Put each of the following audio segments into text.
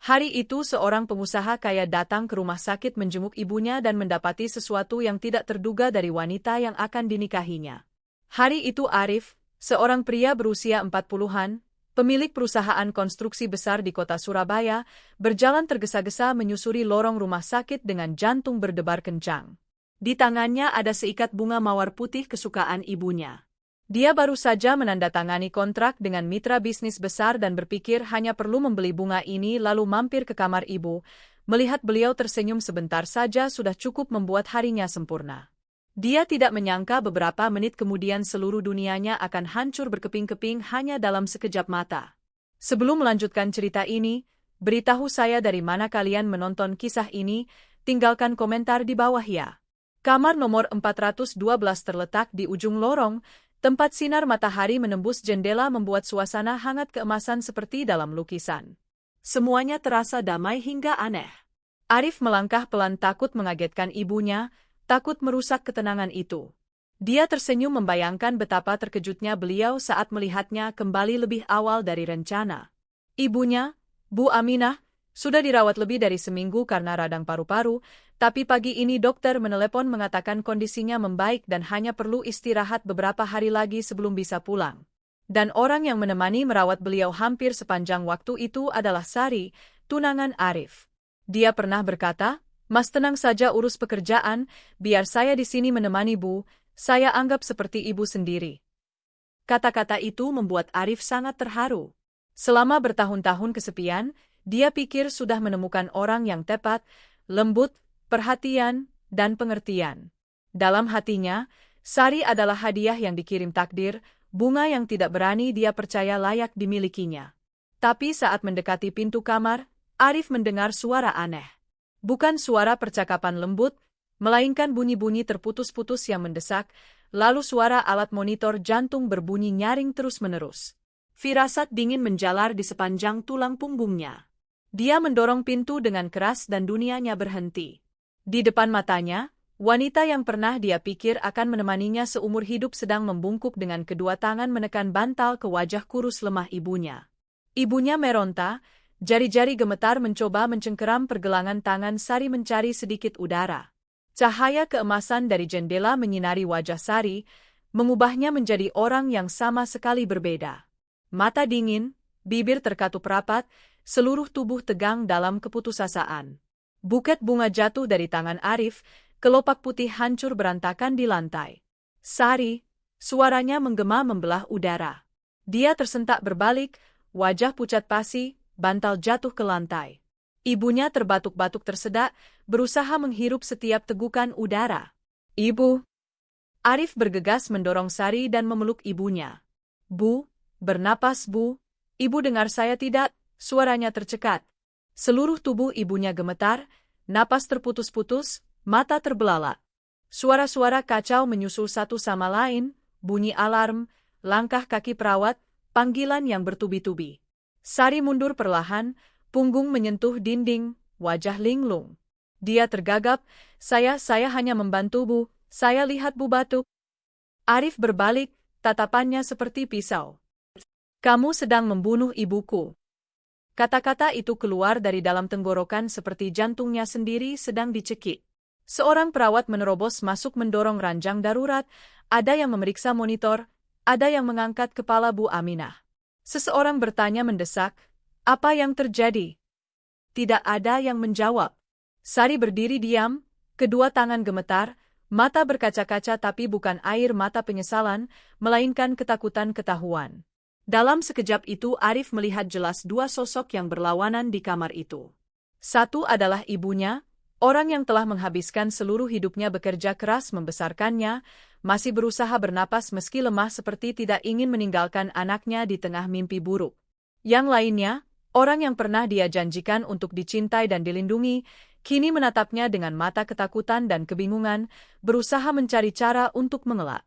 Hari itu seorang pengusaha kaya datang ke rumah sakit menjenguk ibunya dan mendapati sesuatu yang tidak terduga dari wanita yang akan dinikahinya. Hari itu Arif, seorang pria berusia 40-an, pemilik perusahaan konstruksi besar di kota Surabaya, berjalan tergesa-gesa menyusuri lorong rumah sakit dengan jantung berdebar kencang. Di tangannya ada seikat bunga mawar putih kesukaan ibunya. Dia baru saja menandatangani kontrak dengan mitra bisnis besar dan berpikir hanya perlu membeli bunga ini lalu mampir ke kamar ibu. Melihat beliau tersenyum sebentar saja sudah cukup membuat harinya sempurna. Dia tidak menyangka beberapa menit kemudian seluruh dunianya akan hancur berkeping-keping hanya dalam sekejap mata. Sebelum melanjutkan cerita ini, beritahu saya dari mana kalian menonton kisah ini, tinggalkan komentar di bawah ya. Kamar nomor 412 terletak di ujung lorong. Tempat sinar matahari menembus jendela membuat suasana hangat keemasan seperti dalam lukisan. Semuanya terasa damai hingga aneh. Arif melangkah pelan takut mengagetkan ibunya, takut merusak ketenangan itu. Dia tersenyum membayangkan betapa terkejutnya beliau saat melihatnya kembali lebih awal dari rencana. Ibunya, Bu Aminah, sudah dirawat lebih dari seminggu karena radang paru-paru, tapi pagi ini dokter menelepon mengatakan kondisinya membaik dan hanya perlu istirahat beberapa hari lagi sebelum bisa pulang. Dan orang yang menemani merawat beliau hampir sepanjang waktu itu adalah Sari, tunangan Arif. Dia pernah berkata, "Mas tenang saja urus pekerjaan, biar saya di sini menemani Bu, saya anggap seperti ibu sendiri." Kata-kata itu membuat Arif sangat terharu. Selama bertahun-tahun kesepian, dia pikir sudah menemukan orang yang tepat, lembut, perhatian, dan pengertian. Dalam hatinya, Sari adalah hadiah yang dikirim takdir, bunga yang tidak berani dia percaya layak dimilikinya. Tapi saat mendekati pintu kamar, Arif mendengar suara aneh. Bukan suara percakapan lembut, melainkan bunyi-bunyi terputus-putus yang mendesak, lalu suara alat monitor jantung berbunyi nyaring terus-menerus. Firasat dingin menjalar di sepanjang tulang punggungnya. Dia mendorong pintu dengan keras dan dunianya berhenti. Di depan matanya, wanita yang pernah dia pikir akan menemaninya seumur hidup sedang membungkuk dengan kedua tangan menekan bantal ke wajah kurus lemah ibunya. Ibunya meronta, jari-jari gemetar mencoba mencengkeram pergelangan tangan Sari mencari sedikit udara. Cahaya keemasan dari jendela menyinari wajah Sari, mengubahnya menjadi orang yang sama sekali berbeda. Mata dingin, bibir terkatup rapat, seluruh tubuh tegang dalam keputusasaan. Buket bunga jatuh dari tangan Arif, kelopak putih hancur berantakan di lantai. Sari, suaranya menggema membelah udara. Dia tersentak berbalik, wajah pucat pasi, bantal jatuh ke lantai. Ibunya terbatuk-batuk tersedak, berusaha menghirup setiap tegukan udara. "Ibu." Arif bergegas mendorong Sari dan memeluk ibunya. "Bu, bernapas Bu, Ibu dengar saya tidak?" Suaranya tercekat. Seluruh tubuh ibunya gemetar, napas terputus-putus, mata terbelalak. Suara-suara kacau menyusul satu sama lain, bunyi alarm, langkah kaki perawat, panggilan yang bertubi-tubi. Sari mundur perlahan, punggung menyentuh dinding, wajah linglung. Dia tergagap, saya hanya membantu Bu, saya lihat Bu batuk." Arif berbalik, tatapannya seperti pisau. "Kamu sedang membunuh ibuku." Kata-kata itu keluar dari dalam tenggorokan seperti jantungnya sendiri sedang dicekik. Seorang perawat menerobos masuk mendorong ranjang darurat, ada yang memeriksa monitor, ada yang mengangkat kepala Bu Aminah. Seseorang bertanya mendesak, "Apa yang terjadi?" Tidak ada yang menjawab. Sari berdiri diam, kedua tangan gemetar, mata berkaca-kaca tapi bukan air mata penyesalan, melainkan ketakutan ketahuan. Dalam sekejap itu Arif melihat jelas dua sosok yang berlawanan di kamar itu. Satu adalah ibunya, orang yang telah menghabiskan seluruh hidupnya bekerja keras membesarkannya, masih berusaha bernapas meski lemah seperti tidak ingin meninggalkan anaknya di tengah mimpi buruk. Yang lainnya, orang yang pernah dia janjikan untuk dicintai dan dilindungi, kini menatapnya dengan mata ketakutan dan kebingungan, berusaha mencari cara untuk mengelak.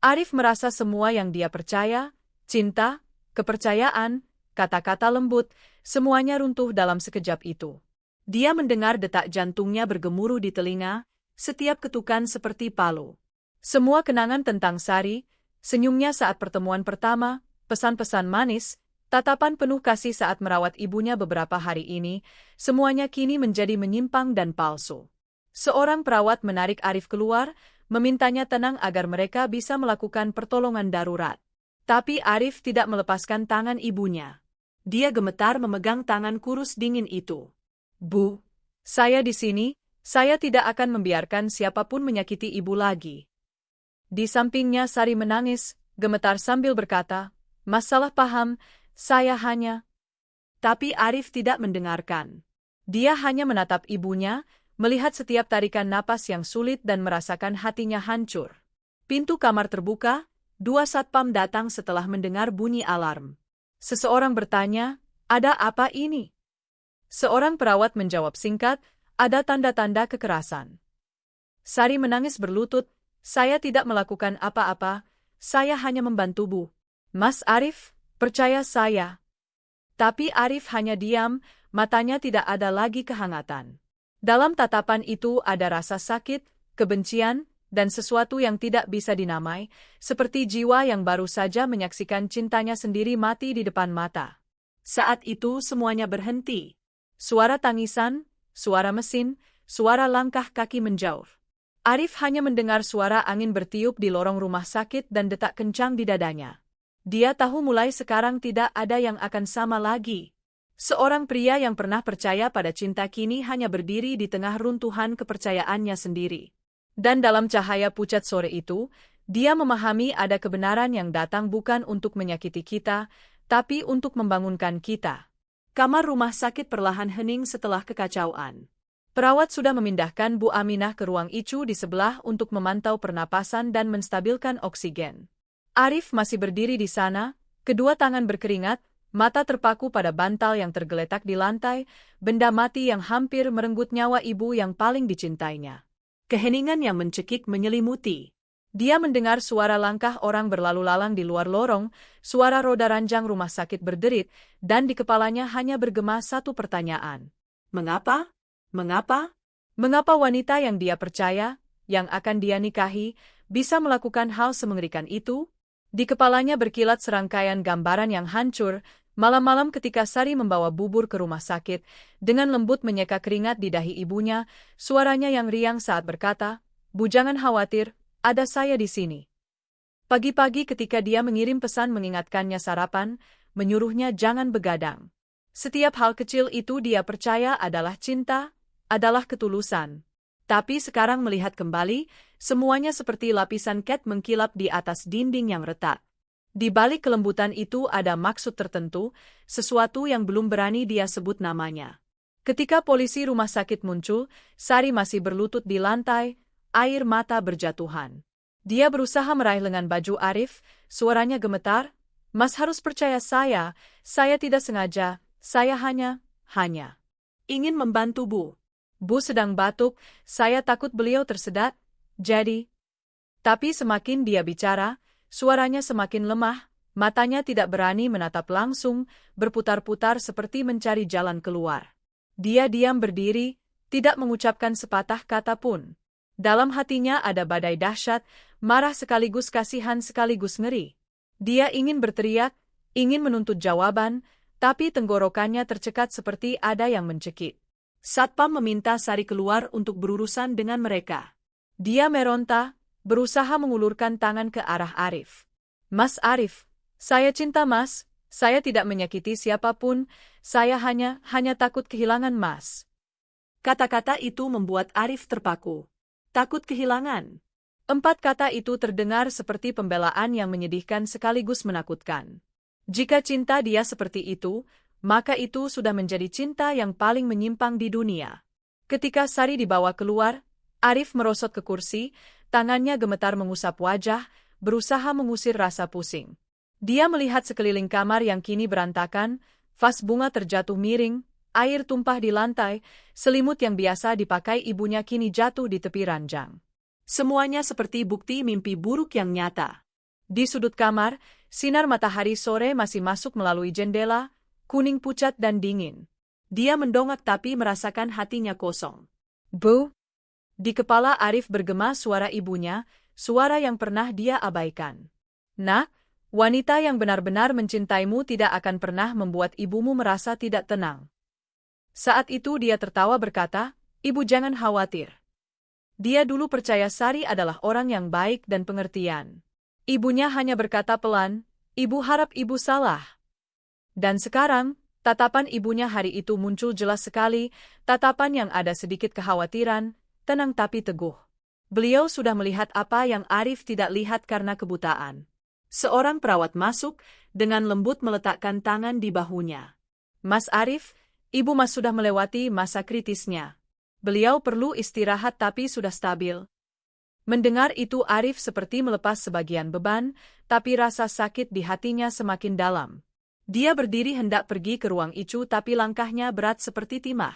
Arif merasa semua yang dia percaya, cinta, kepercayaan, kata-kata lembut, semuanya runtuh dalam sekejap itu. Dia mendengar detak jantungnya bergemuruh di telinga, setiap ketukan seperti palu. Semua kenangan tentang Sari, senyumnya saat pertemuan pertama, pesan-pesan manis, Tatapan penuh kasih saat merawat ibunya beberapa hari ini, semuanya kini menjadi menyimpang dan palsu. Seorang perawat menarik Arif keluar, memintanya tenang agar mereka bisa melakukan pertolongan darurat. Tapi Arif tidak melepaskan tangan ibunya. Dia gemetar memegang tangan kurus dingin itu. Bu, saya di sini, saya tidak akan membiarkan siapapun menyakiti ibu lagi. Di sampingnya Sari menangis, gemetar sambil berkata, Mas salah paham, saya hanya... Tapi Arif tidak mendengarkan. Dia hanya menatap ibunya, melihat setiap tarikan napas yang sulit dan merasakan hatinya hancur. Pintu kamar terbuka, 2 satpam datang setelah mendengar bunyi alarm. Seseorang bertanya, ada apa ini? Seorang perawat menjawab singkat, ada tanda-tanda kekerasan. Sari menangis berlutut, saya tidak melakukan apa-apa, saya hanya membantu Bu. Mas Arif, percaya saya. Tapi Arif hanya diam, matanya tidak ada lagi kehangatan. Dalam tatapan itu ada rasa sakit, kebencian, dan sesuatu yang tidak bisa dinamai, seperti jiwa yang baru saja menyaksikan cintanya sendiri mati di depan mata. Saat itu semuanya berhenti. Suara tangisan, suara mesin, suara langkah kaki menjauh. Arif hanya mendengar suara angin bertiup di lorong rumah sakit dan detak kencang di dadanya. Dia tahu mulai sekarang tidak ada yang akan sama lagi. Seorang pria yang pernah percaya pada cinta kini hanya berdiri di tengah runtuhan kepercayaannya sendiri. Dan dalam cahaya pucat sore itu, dia memahami ada kebenaran yang datang bukan untuk menyakiti kita, tapi untuk membangunkan kita. Kamar rumah sakit perlahan hening setelah kekacauan. Perawat sudah memindahkan Bu Aminah ke ruang ICU di sebelah untuk memantau pernapasan dan menstabilkan oksigen. Arif masih berdiri di sana, kedua tangan berkeringat, mata terpaku pada bantal yang tergeletak di lantai, benda mati yang hampir merenggut nyawa ibu yang paling dicintainya. Keheningan yang mencekik menyelimuti. Dia mendengar suara langkah orang berlalu lalang di luar lorong, suara roda ranjang rumah sakit berderit, dan di kepalanya hanya bergema satu pertanyaan. Mengapa? Mengapa? Mengapa wanita yang dia percaya, yang akan dia nikahi, bisa melakukan hal semengerikan itu? Di kepalanya berkilat serangkaian gambaran yang hancur, malam-malam ketika Sari membawa bubur ke rumah sakit, dengan lembut menyeka keringat di dahi ibunya, suaranya yang riang saat berkata, Bu jangan khawatir, ada saya di sini. Pagi-pagi ketika dia mengirim pesan mengingatkannya sarapan, menyuruhnya jangan begadang. Setiap hal kecil itu dia percaya adalah cinta, adalah ketulusan. Tapi sekarang melihat kembali, semuanya seperti lapisan cat mengkilap di atas dinding yang retak. Di balik kelembutan itu ada maksud tertentu, sesuatu yang belum berani dia sebut namanya. Ketika polisi rumah sakit muncul, Sari masih berlutut di lantai, air mata berjatuhan. Dia berusaha meraih lengan baju Arif, suaranya gemetar, Mas harus percaya saya tidak sengaja, saya hanya ingin membantu Bu. Bu sedang batuk, saya takut beliau tersedak, jadi... Tapi semakin dia bicara, suaranya semakin lemah, matanya tidak berani menatap langsung, berputar-putar seperti mencari jalan keluar. Dia diam berdiri, tidak mengucapkan sepatah kata pun. Dalam hatinya ada badai dahsyat, marah sekaligus kasihan sekaligus ngeri. Dia ingin berteriak, ingin menuntut jawaban, tapi tenggorokannya tercekat seperti ada yang mencekik. Satpam meminta Sari keluar untuk berurusan dengan mereka. Dia meronta, berusaha mengulurkan tangan ke arah Arif. Mas Arif, saya cinta Mas, saya tidak menyakiti siapapun, saya hanya takut kehilangan Mas. Kata-kata itu membuat Arif terpaku. Takut kehilangan. 4 kata itu terdengar seperti pembelaan yang menyedihkan sekaligus menakutkan. Jika cinta dia seperti itu, maka itu sudah menjadi cinta yang paling menyimpang di dunia. Ketika Sari dibawa keluar, Arif merosot ke kursi, tangannya gemetar mengusap wajah, berusaha mengusir rasa pusing. Dia melihat sekeliling kamar yang kini berantakan, vas bunga terjatuh miring, air tumpah di lantai, selimut yang biasa dipakai ibunya kini jatuh di tepi ranjang. Semuanya seperti bukti mimpi buruk yang nyata. Di sudut kamar, sinar matahari sore masih masuk melalui jendela, kuning pucat dan dingin. Dia mendongak tapi merasakan hatinya kosong. Bu? Di kepala Arif bergema suara ibunya, suara yang pernah dia abaikan. Nak, Wanita yang benar-benar mencintaimu tidak akan pernah membuat ibumu merasa tidak tenang. Saat itu dia tertawa berkata, "Ibu jangan khawatir. Dia dulu percaya Sari adalah orang yang baik dan pengertian." Ibunya hanya berkata pelan, "Ibu harap ibu salah." Dan sekarang, tatapan ibunya hari itu muncul jelas sekali, tatapan yang ada sedikit kekhawatiran, tenang tapi teguh. Beliau sudah melihat apa yang Arif tidak lihat karena kebutaan. Seorang perawat masuk, dengan lembut meletakkan tangan di bahunya. "Mas Arif, Ibu Mas sudah melewati masa kritisnya. Beliau perlu istirahat tapi sudah stabil." Mendengar itu Arif seperti melepas sebagian beban, tapi rasa sakit di hatinya semakin dalam. Dia berdiri hendak pergi ke ruang Icu tapi langkahnya berat seperti timah.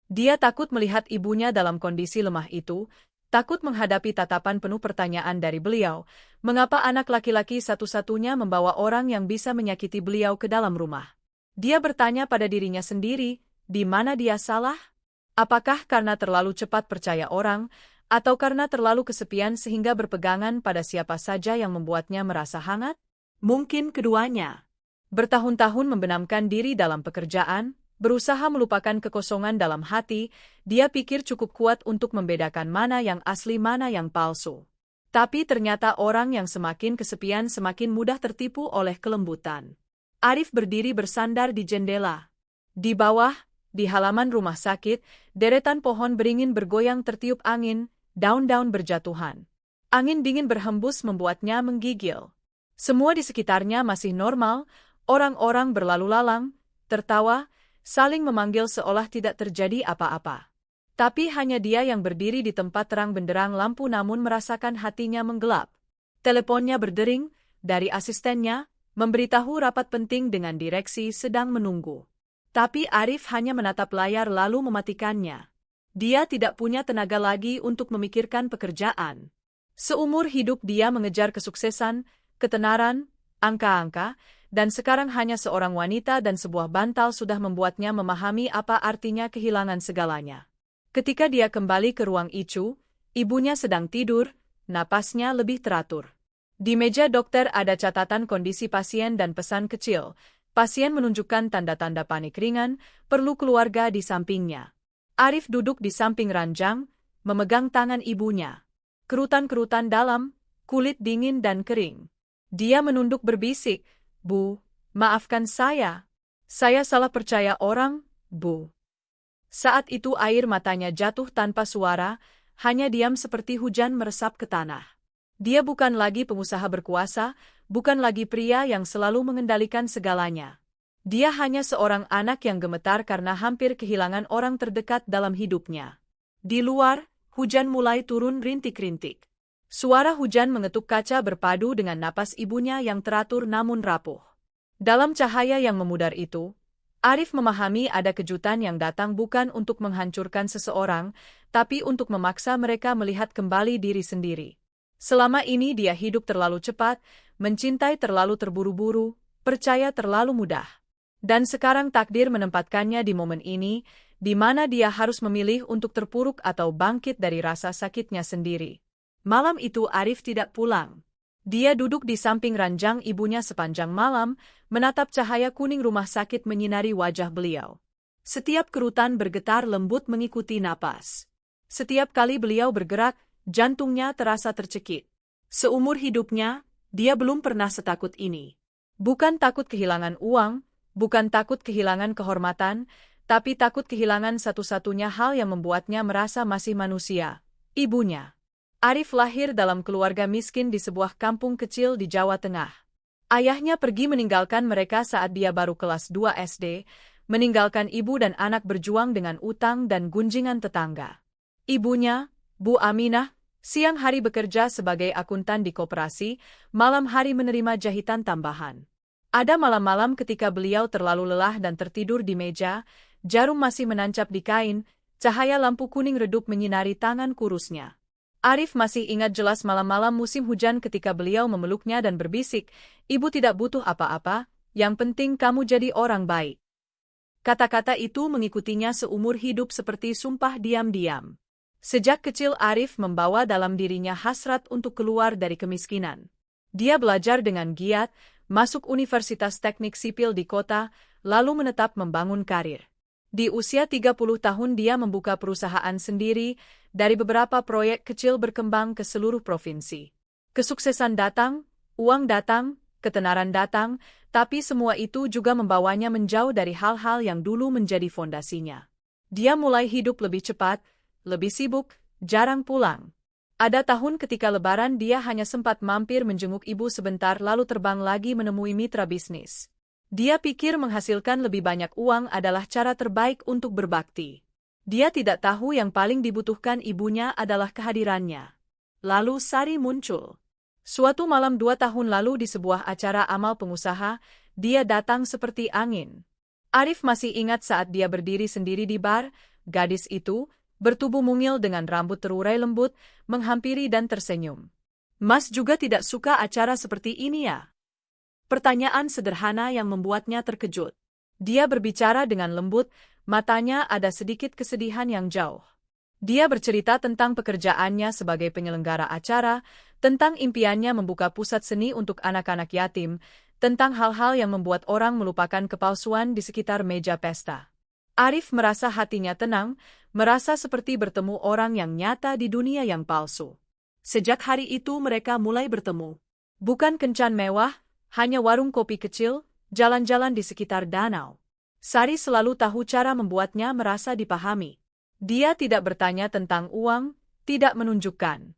Dia takut melihat ibunya dalam kondisi lemah itu, takut menghadapi tatapan penuh pertanyaan dari beliau, mengapa anak laki-laki satu-satunya membawa orang yang bisa menyakiti beliau ke dalam rumah. Dia bertanya pada dirinya sendiri, di mana dia salah? Apakah karena terlalu cepat percaya orang, atau karena terlalu kesepian sehingga berpegangan pada siapa saja yang membuatnya merasa hangat? Mungkin keduanya. Bertahun-tahun membenamkan diri dalam pekerjaan, berusaha melupakan kekosongan dalam hati, dia pikir cukup kuat untuk membedakan mana yang asli mana yang palsu. Tapi ternyata orang yang semakin kesepian semakin mudah tertipu oleh kelembutan. Arif berdiri bersandar di jendela. Di bawah, di halaman rumah sakit, deretan pohon beringin bergoyang tertiup angin, daun-daun berjatuhan. Angin dingin berhembus membuatnya menggigil. Semua di sekitarnya masih normal, orang-orang berlalu lalang, tertawa, saling memanggil seolah tidak terjadi apa-apa. Tapi hanya dia yang berdiri di tempat terang benderang lampu namun merasakan hatinya menggelap. Teleponnya berdering, dari asistennya, memberitahu rapat penting dengan direksi sedang menunggu. Tapi Arif hanya menatap layar lalu mematikannya. Dia tidak punya tenaga lagi untuk memikirkan pekerjaan. Seumur hidup dia mengejar kesuksesan, ketenaran, angka-angka, dan sekarang hanya seorang wanita dan sebuah bantal sudah membuatnya memahami apa artinya kehilangan segalanya. Ketika dia kembali ke ruang Icu, ibunya sedang tidur, napasnya lebih teratur. Di meja dokter ada catatan kondisi pasien dan pesan kecil. Pasien menunjukkan tanda-tanda panik ringan, perlu keluarga di sampingnya. Arif duduk di samping ranjang, memegang tangan ibunya. Kerutan-kerutan dalam, kulit dingin dan kering. Dia menunduk berbisik, "Bu, maafkan saya. Saya salah percaya orang, Bu." Saat itu air matanya jatuh tanpa suara, hanya diam seperti hujan meresap ke tanah. Dia bukan lagi pengusaha berkuasa, bukan lagi pria yang selalu mengendalikan segalanya. Dia hanya seorang anak yang gemetar karena hampir kehilangan orang terdekat dalam hidupnya. Di luar, hujan mulai turun rintik-rintik. Suara hujan mengetuk kaca berpadu dengan napas ibunya yang teratur namun rapuh. Dalam cahaya yang memudar itu, Arif memahami ada kejutan yang datang bukan untuk menghancurkan seseorang, tapi untuk memaksa mereka melihat kembali diri sendiri. Selama ini dia hidup terlalu cepat, mencintai terlalu terburu-buru, percaya terlalu mudah. Dan sekarang takdir menempatkannya di momen ini, di mana dia harus memilih untuk terpuruk atau bangkit dari rasa sakitnya sendiri. Malam itu Arif tidak pulang. Dia duduk di samping ranjang ibunya sepanjang malam, menatap cahaya kuning rumah sakit menyinari wajah beliau. Setiap kerutan bergetar lembut mengikuti napas. Setiap kali beliau bergerak, jantungnya terasa tercekik. Seumur hidupnya, dia belum pernah setakut ini. Bukan takut kehilangan uang, bukan takut kehilangan kehormatan, tapi takut kehilangan satu-satunya hal yang membuatnya merasa masih manusia, ibunya. Arif lahir dalam keluarga miskin di sebuah kampung kecil di Jawa Tengah. Ayahnya pergi meninggalkan mereka saat dia baru kelas 2 SD, meninggalkan ibu dan anak berjuang dengan utang dan gunjingan tetangga. Ibunya, Bu Aminah, siang hari bekerja sebagai akuntan di koperasi, malam hari menerima jahitan tambahan. Ada malam-malam ketika beliau terlalu lelah dan tertidur di meja, jarum masih menancap di kain, cahaya lampu kuning redup menyinari tangan kurusnya. Arif masih ingat jelas malam-malam musim hujan ketika beliau memeluknya dan berbisik, "Ibu tidak butuh apa-apa, yang penting kamu jadi orang baik." Kata-kata itu mengikutinya seumur hidup seperti sumpah diam-diam. Sejak kecil Arif membawa dalam dirinya hasrat untuk keluar dari kemiskinan. Dia belajar dengan giat, masuk Universitas Teknik Sipil di kota, lalu menetap membangun karir. Di usia 30 tahun dia membuka perusahaan sendiri, dari beberapa proyek kecil berkembang ke seluruh provinsi. Kesuksesan datang, uang datang, ketenaran datang, tapi semua itu juga membawanya menjauh dari hal-hal yang dulu menjadi fondasinya. Dia mulai hidup lebih cepat, lebih sibuk, jarang pulang. Ada tahun ketika Lebaran dia hanya sempat mampir menjenguk ibu sebentar lalu terbang lagi menemui mitra bisnis. Dia pikir menghasilkan lebih banyak uang adalah cara terbaik untuk berbakti. Dia tidak tahu yang paling dibutuhkan ibunya adalah kehadirannya. Lalu Sari muncul. Suatu malam 2 tahun lalu di sebuah acara amal pengusaha, dia datang seperti angin. Arif masih ingat saat dia berdiri sendiri di bar, gadis itu, bertubuh mungil dengan rambut terurai lembut, menghampiri dan tersenyum. Mas juga tidak suka acara seperti ini ya? Pertanyaan sederhana yang membuatnya terkejut. Dia berbicara dengan lembut, matanya ada sedikit kesedihan yang jauh. Dia bercerita tentang pekerjaannya sebagai penyelenggara acara, tentang impiannya membuka pusat seni untuk anak-anak yatim, tentang hal-hal yang membuat orang melupakan kepalsuan di sekitar meja pesta. Arif merasa hatinya tenang, merasa seperti bertemu orang yang nyata di dunia yang palsu. Sejak hari itu mereka mulai bertemu. Bukan kencan mewah, hanya warung kopi kecil, jalan-jalan di sekitar danau. Sari selalu tahu cara membuatnya merasa dipahami. Dia tidak bertanya tentang uang, tidak menunjukkan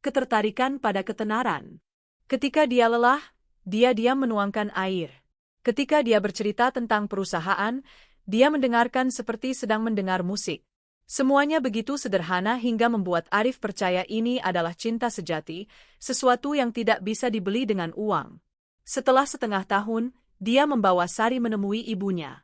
ketertarikan pada ketenaran. Ketika dia lelah, dia diam menuangkan air. Ketika dia bercerita tentang perusahaan, dia mendengarkan seperti sedang mendengar musik. Semuanya begitu sederhana hingga membuat Arif percaya ini adalah cinta sejati, sesuatu yang tidak bisa dibeli dengan uang. Setelah setengah tahun, dia membawa Sari menemui ibunya.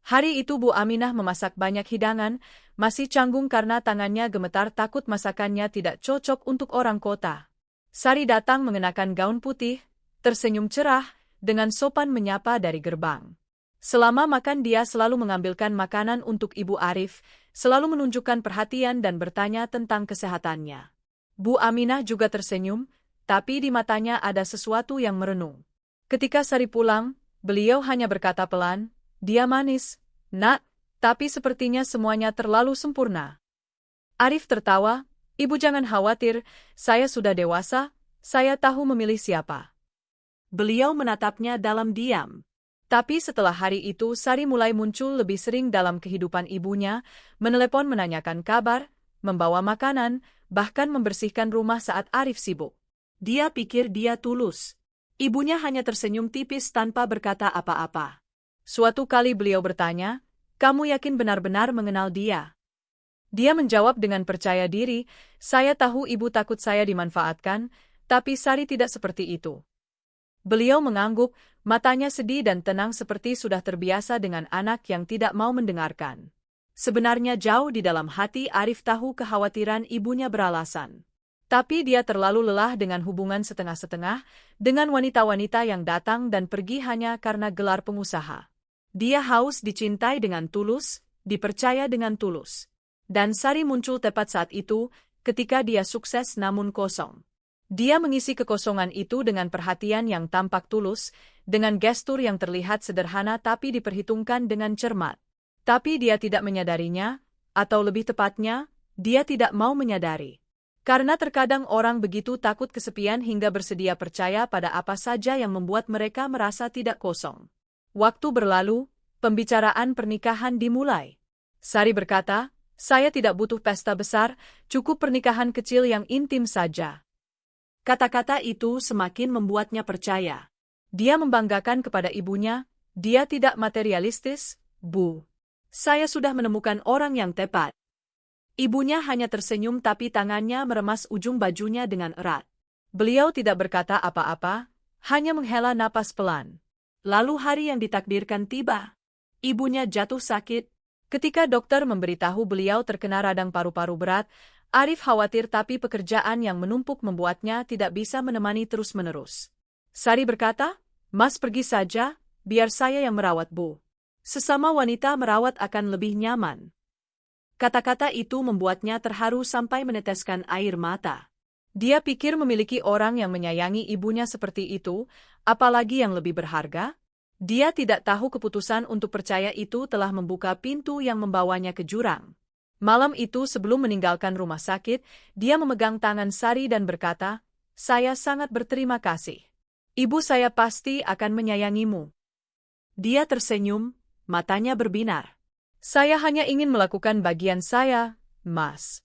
Hari itu Bu Aminah memasak banyak hidangan, masih canggung karena tangannya gemetar takut masakannya tidak cocok untuk orang kota. Sari datang mengenakan gaun putih, tersenyum cerah, dengan sopan menyapa dari gerbang. Selama makan dia selalu mengambilkan makanan untuk Ibu Arif, selalu menunjukkan perhatian dan bertanya tentang kesehatannya. Bu Aminah juga tersenyum, tapi di matanya ada sesuatu yang merenung. Ketika Sari pulang, beliau hanya berkata pelan, "Dia manis, Nak, tapi sepertinya semuanya terlalu sempurna." Arif tertawa, "Ibu jangan khawatir, saya sudah dewasa, saya tahu memilih siapa." Beliau menatapnya dalam diam. Tapi setelah hari itu Sari mulai muncul lebih sering dalam kehidupan ibunya, menelepon menanyakan kabar, membawa makanan, bahkan membersihkan rumah saat Arif sibuk. Dia pikir dia tulus. Ibunya hanya tersenyum tipis tanpa berkata apa-apa. Suatu kali beliau bertanya, "Kamu yakin benar-benar mengenal dia?" Dia menjawab dengan percaya diri, "Saya tahu ibu takut saya dimanfaatkan, tapi Sari tidak seperti itu." Beliau mengangguk, matanya sedih dan tenang seperti sudah terbiasa dengan anak yang tidak mau mendengarkan. Sebenarnya jauh di dalam hati Arif tahu kekhawatiran ibunya beralasan. Tapi dia terlalu lelah dengan hubungan setengah-setengah, dengan wanita-wanita yang datang dan pergi hanya karena gelar pengusaha. Dia haus dicintai dengan tulus, dipercaya dengan tulus. Dan Sari muncul tepat saat itu, ketika dia sukses namun kosong. Dia mengisi kekosongan itu dengan perhatian yang tampak tulus, dengan gestur yang terlihat sederhana tapi diperhitungkan dengan cermat. Tapi dia tidak menyadarinya, atau lebih tepatnya, dia tidak mau menyadari. Karena terkadang orang begitu takut kesepian hingga bersedia percaya pada apa saja yang membuat mereka merasa tidak kosong. Waktu berlalu, pembicaraan pernikahan dimulai. Sari berkata, "Saya tidak butuh pesta besar, cukup pernikahan kecil yang intim saja." Kata-kata itu semakin membuatnya percaya. Dia membanggakan kepada ibunya, "Dia tidak materialistis, Bu. Saya sudah menemukan orang yang tepat." Ibunya hanya tersenyum tapi tangannya meremas ujung bajunya dengan erat. Beliau tidak berkata apa-apa, hanya menghela napas pelan. Lalu hari yang ditakdirkan tiba. Ibunya jatuh sakit. Ketika dokter memberitahu beliau terkena radang paru-paru berat, Arif khawatir tapi pekerjaan yang menumpuk membuatnya tidak bisa menemani terus-menerus. Sari berkata, "Mas pergi saja, biar saya yang merawat Bu. Sesama wanita merawat akan lebih nyaman." Kata-kata itu membuatnya terharu sampai meneteskan air mata. Dia pikir memiliki orang yang menyayangi ibunya seperti itu, apalagi yang lebih berharga? Dia tidak tahu keputusan untuk percaya itu telah membuka pintu yang membawanya ke jurang. Malam itu sebelum meninggalkan rumah sakit, dia memegang tangan Sari dan berkata, "Saya sangat berterima kasih. Ibu saya pasti akan menyayangimu." Dia tersenyum, matanya berbinar. "Saya hanya ingin melakukan bagian saya, Mas."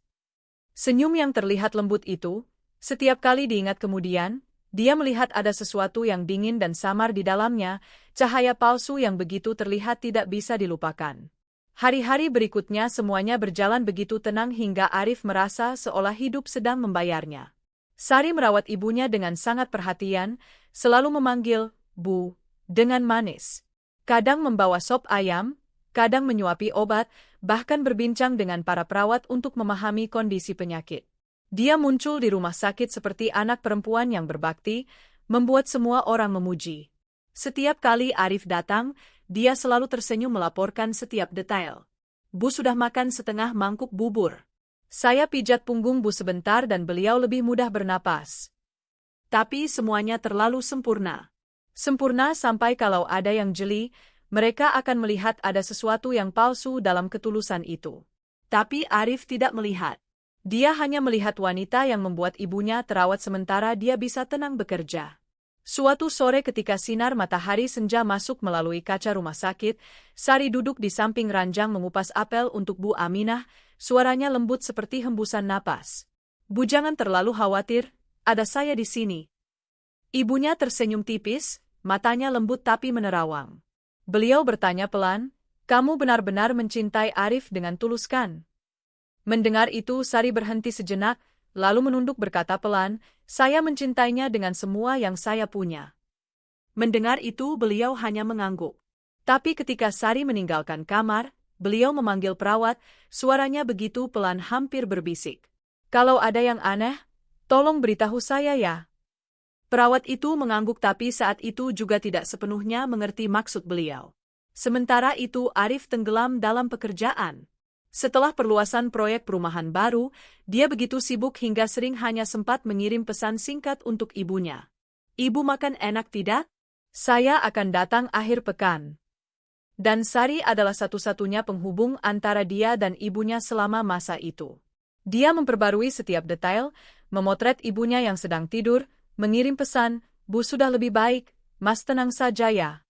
Senyum yang terlihat lembut itu, setiap kali diingat kemudian, dia melihat ada sesuatu yang dingin dan samar di dalamnya, cahaya palsu yang begitu terlihat tidak bisa dilupakan. Hari-hari berikutnya semuanya berjalan begitu tenang hingga Arif merasa seolah hidup sedang membayarnya. Sari merawat ibunya dengan sangat perhatian, selalu memanggil, "Bu," dengan manis. Kadang membawa sop ayam, kadang menyuapi obat, bahkan berbincang dengan para perawat untuk memahami kondisi penyakit. Dia muncul di rumah sakit seperti anak perempuan yang berbakti, membuat semua orang memuji. Setiap kali Arif datang, dia selalu tersenyum melaporkan setiap detail. "Bu sudah makan setengah mangkuk bubur. Saya pijat punggung Bu sebentar dan beliau lebih mudah bernapas." Tapi semuanya terlalu sempurna. Sempurna sampai kalau ada yang jeli, mereka akan melihat ada sesuatu yang palsu dalam ketulusan itu. Tapi Arif tidak melihat. Dia hanya melihat wanita yang membuat ibunya terawat sementara dia bisa tenang bekerja. Suatu sore ketika sinar matahari senja masuk melalui kaca rumah sakit, Sari duduk di samping ranjang mengupas apel untuk Bu Aminah, suaranya lembut seperti hembusan napas. "Bu jangan terlalu khawatir, ada saya di sini." Ibunya tersenyum tipis, matanya lembut tapi menerawang. Beliau bertanya pelan, "Kamu benar-benar mencintai Arif dengan tulus kan?" Mendengar itu Sari berhenti sejenak, lalu menunduk berkata pelan, "Saya mencintainya dengan semua yang saya punya." Mendengar itu beliau hanya mengangguk. Tapi ketika Sari meninggalkan kamar, beliau memanggil perawat, suaranya begitu pelan hampir berbisik. "Kalau ada yang aneh, tolong beritahu saya ya." Perawat itu mengangguk tapi saat itu juga tidak sepenuhnya mengerti maksud beliau. Sementara itu Arif tenggelam dalam pekerjaan. Setelah perluasan proyek perumahan baru, dia begitu sibuk hingga sering hanya sempat mengirim pesan singkat untuk ibunya. "Ibu makan enak tidak? Saya akan datang akhir pekan." Dan Sari adalah satu-satunya penghubung antara dia dan ibunya selama masa itu. Dia memperbarui setiap detail, memotret ibunya yang sedang tidur, mengirim pesan, "Bu sudah lebih baik, Mas tenang saja ya."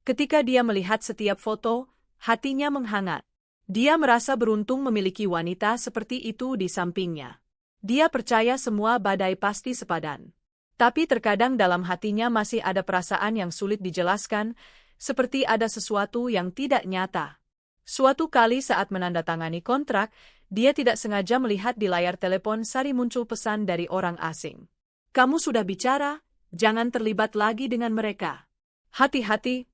Ketika dia melihat setiap foto, hatinya menghangat. Dia merasa beruntung memiliki wanita seperti itu di sampingnya. Dia percaya semua badai pasti sepadan. Tapi terkadang dalam hatinya masih ada perasaan yang sulit dijelaskan, seperti ada sesuatu yang tidak nyata. Suatu kali saat menandatangani kontrak, dia tidak sengaja melihat di layar telepon Sari muncul pesan dari orang asing. "Kamu sudah bicara, jangan terlibat lagi dengan mereka. Hati-hati."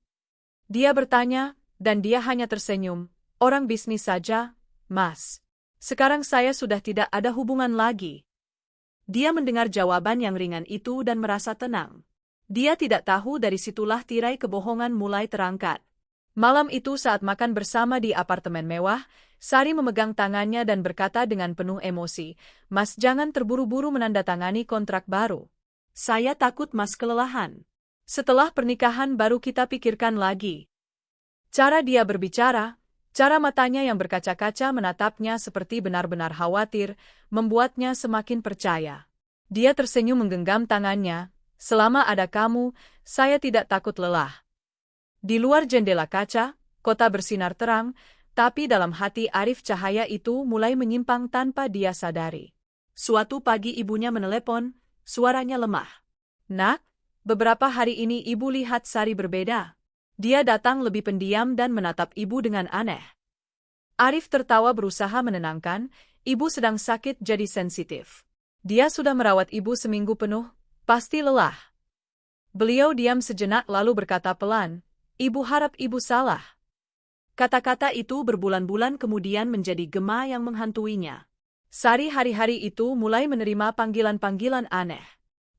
Dia bertanya, dan dia hanya tersenyum. "Orang bisnis saja, Mas. Sekarang saya sudah tidak ada hubungan lagi." Dia mendengar jawaban yang ringan itu dan merasa tenang. Dia tidak tahu dari situlah tirai kebohongan mulai terangkat. Malam itu saat makan bersama di apartemen mewah, Sari memegang tangannya dan berkata dengan penuh emosi, "Mas jangan terburu-buru menandatangani kontrak baru. Saya takut Mas kelelahan. Setelah pernikahan baru kita pikirkan lagi." Cara dia berbicara, cara matanya yang berkaca-kaca menatapnya seperti benar-benar khawatir, membuatnya semakin percaya. Dia tersenyum menggenggam tangannya, "Selama ada kamu, saya tidak takut lelah." Di luar jendela kaca, kota bersinar terang, tapi dalam hati Arif cahaya itu mulai menyimpang tanpa dia sadari. Suatu pagi ibunya menelepon, suaranya lemah. "Nak, beberapa hari ini ibu lihat Sari berbeda." Dia datang lebih pendiam dan menatap ibu dengan aneh. Arif tertawa berusaha menenangkan, ibu sedang sakit jadi sensitif. Dia sudah merawat ibu seminggu penuh, pasti lelah. Beliau diam sejenak lalu berkata pelan, "Ibu harap ibu salah." Kata-kata itu berbulan-bulan kemudian menjadi gema yang menghantuinya. Sari hari-hari itu mulai menerima panggilan-panggilan aneh.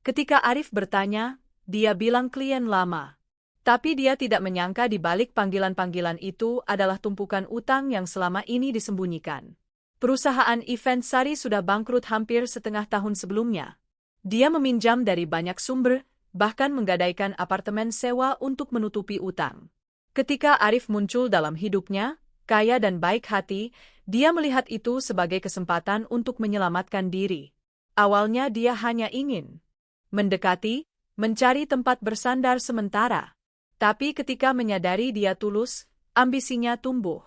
Ketika Arif bertanya, dia bilang klien lama. Tapi dia tidak menyangka di balik panggilan-panggilan itu adalah tumpukan utang yang selama ini disembunyikan. Perusahaan event Sari sudah bangkrut hampir setengah tahun sebelumnya. Dia meminjam dari banyak sumber, bahkan menggadaikan apartemen sewa untuk menutupi utang. Ketika Arif muncul dalam hidupnya, kaya dan baik hati, dia melihat itu sebagai kesempatan untuk menyelamatkan diri. Awalnya dia hanya ingin mendekati, mencari tempat bersandar sementara. Tapi ketika menyadari dia tulus, ambisinya tumbuh.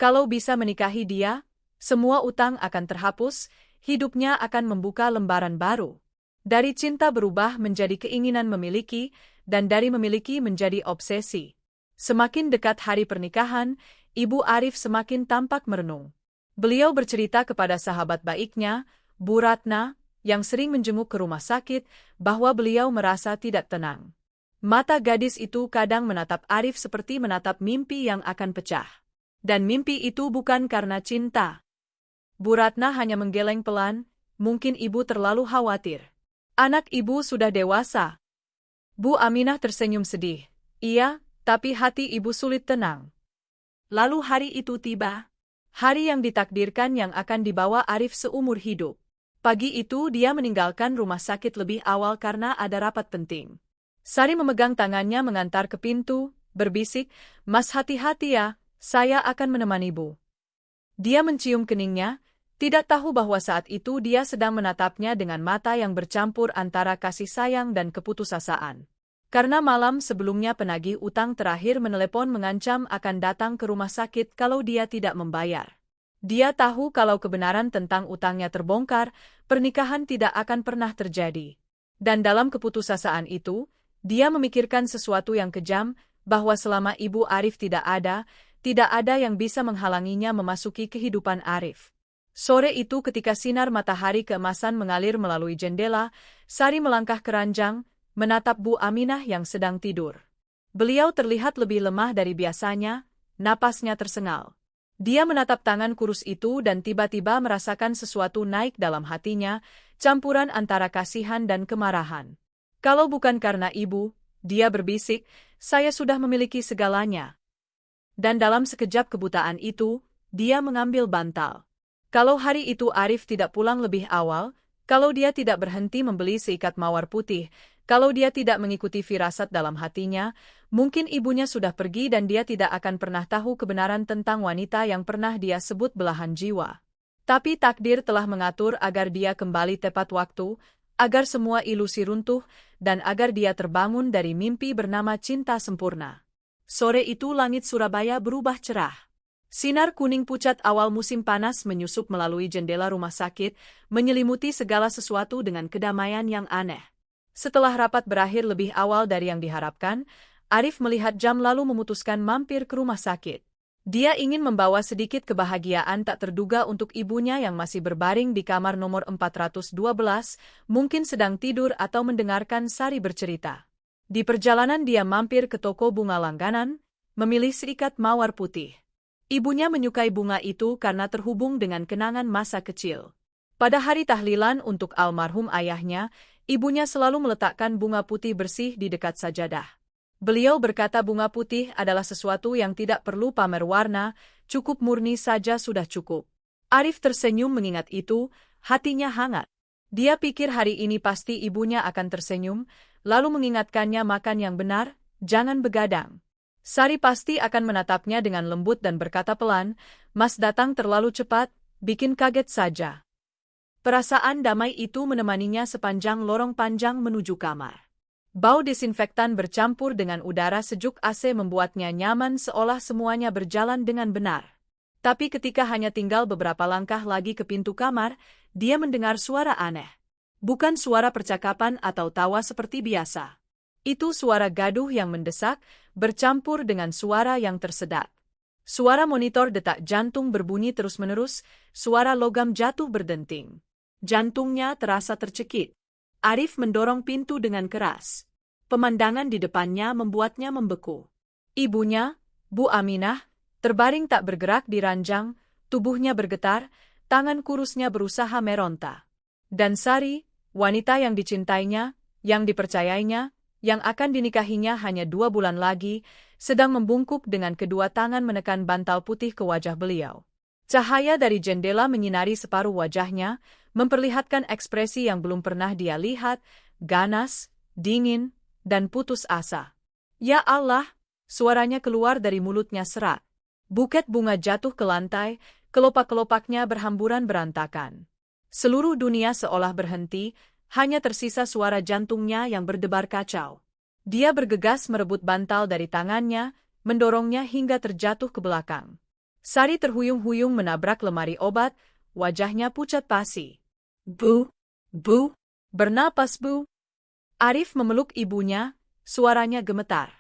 Kalau bisa menikahi dia, semua utang akan terhapus, hidupnya akan membuka lembaran baru. Dari cinta berubah menjadi keinginan memiliki, dan dari memiliki menjadi obsesi. Semakin dekat hari pernikahan, Ibu Arif semakin tampak merenung. Beliau bercerita kepada sahabat baiknya, Bu Ratna, yang sering menjenguk ke rumah sakit, bahwa beliau merasa tidak tenang. Mata gadis itu kadang menatap Arif seperti menatap mimpi yang akan pecah. Dan mimpi itu bukan karena cinta. Bu Ratna hanya menggeleng pelan, mungkin ibu terlalu khawatir. Anak ibu sudah dewasa. Bu Aminah tersenyum sedih. Iya, tapi hati ibu sulit tenang. Lalu hari itu tiba. Hari yang ditakdirkan yang akan dibawa Arif seumur hidup. Pagi itu dia meninggalkan rumah sakit lebih awal karena ada rapat penting. Sari memegang tangannya mengantar ke pintu, berbisik, "Mas hati-hati ya, saya akan menemani Bu." Dia mencium keningnya, tidak tahu bahwa saat itu dia sedang menatapnya dengan mata yang bercampur antara kasih sayang dan keputusasaan. Karena malam sebelumnya penagih utang terakhir menelepon mengancam akan datang ke rumah sakit kalau dia tidak membayar. Dia tahu kalau kebenaran tentang utangnya terbongkar, pernikahan tidak akan pernah terjadi. Dan dalam keputusasaan itu, dia memikirkan sesuatu yang kejam, bahwa selama Ibu Arif tidak ada yang bisa menghalanginya memasuki kehidupan Arif. Sore itu ketika sinar matahari keemasan mengalir melalui jendela, Sari melangkah ke ranjang, menatap Bu Aminah yang sedang tidur. Beliau terlihat lebih lemah dari biasanya, napasnya tersengal. Dia menatap tangan kurus itu dan tiba-tiba merasakan sesuatu naik dalam hatinya, campuran antara kasihan dan kemarahan. Kalau bukan karena ibu, dia berbisik, saya sudah memiliki segalanya. Dan dalam sekejap kebutaan itu, dia mengambil bantal. Kalau hari itu Arif tidak pulang lebih awal, kalau dia tidak berhenti membeli seikat mawar putih, kalau dia tidak mengikuti firasat dalam hatinya, mungkin ibunya sudah pergi dan dia tidak akan pernah tahu kebenaran tentang wanita yang pernah dia sebut belahan jiwa. Tapi takdir telah mengatur agar dia kembali tepat waktu, agar semua ilusi runtuh, dan agar dia terbangun dari mimpi bernama cinta sempurna. Sore itu langit Surabaya berubah cerah. Sinar kuning pucat awal musim panas menyusup melalui jendela rumah sakit, menyelimuti segala sesuatu dengan kedamaian yang aneh. Setelah rapat berakhir lebih awal dari yang diharapkan, Arif melihat jam lalu memutuskan mampir ke rumah sakit. Dia ingin membawa sedikit kebahagiaan tak terduga untuk ibunya yang masih berbaring di kamar nomor 412, mungkin sedang tidur atau mendengarkan Sari bercerita. Di perjalanan dia mampir ke toko bunga langganan, memilih seikat mawar putih. Ibunya menyukai bunga itu karena terhubung dengan kenangan masa kecil. Pada hari tahlilan untuk almarhum ayahnya, ibunya selalu meletakkan bunga putih bersih di dekat sajadah. Beliau berkata bunga putih adalah sesuatu yang tidak perlu pamer warna, cukup murni saja sudah cukup. Arif tersenyum mengingat itu, hatinya hangat. Dia pikir hari ini pasti ibunya akan tersenyum, lalu mengingatkannya makan yang benar, jangan begadang. Sari pasti akan menatapnya dengan lembut dan berkata pelan, "Mas datang terlalu cepat, bikin kaget saja." Perasaan damai itu menemaninya sepanjang lorong panjang menuju kamar. Bau desinfektan bercampur dengan udara sejuk AC membuatnya nyaman seolah semuanya berjalan dengan benar. Tapi ketika hanya tinggal beberapa langkah lagi ke pintu kamar, dia mendengar suara aneh. Bukan suara percakapan atau tawa seperti biasa. Itu suara gaduh yang mendesak, bercampur dengan suara yang tersedak. Suara monitor detak jantung berbunyi terus-menerus, suara logam jatuh berdenting. Jantungnya terasa tercekik. Arif mendorong pintu dengan keras. Pemandangan di depannya membuatnya membeku. Ibunya, Bu Aminah, terbaring tak bergerak di ranjang, tubuhnya bergetar, tangan kurusnya berusaha meronta. Dan Sari, wanita yang dicintainya, yang dipercayainya, yang akan dinikahinya hanya 2 bulan lagi, sedang membungkuk dengan kedua tangan menekan bantal putih ke wajah beliau. Cahaya dari jendela menyinari separuh wajahnya, memperlihatkan ekspresi yang belum pernah dia lihat, ganas, dingin, dan putus asa. Ya Allah, suaranya keluar dari mulutnya serak. Buket bunga jatuh ke lantai, kelopak-kelopaknya berhamburan berantakan. Seluruh dunia seolah berhenti, hanya tersisa suara jantungnya yang berdebar kacau. Dia bergegas merebut bantal dari tangannya, mendorongnya hingga terjatuh ke belakang. Sari terhuyung-huyung menabrak lemari obat, wajahnya pucat pasi. Bu, Bu, bernapas Bu. Arif memeluk ibunya, suaranya gemetar.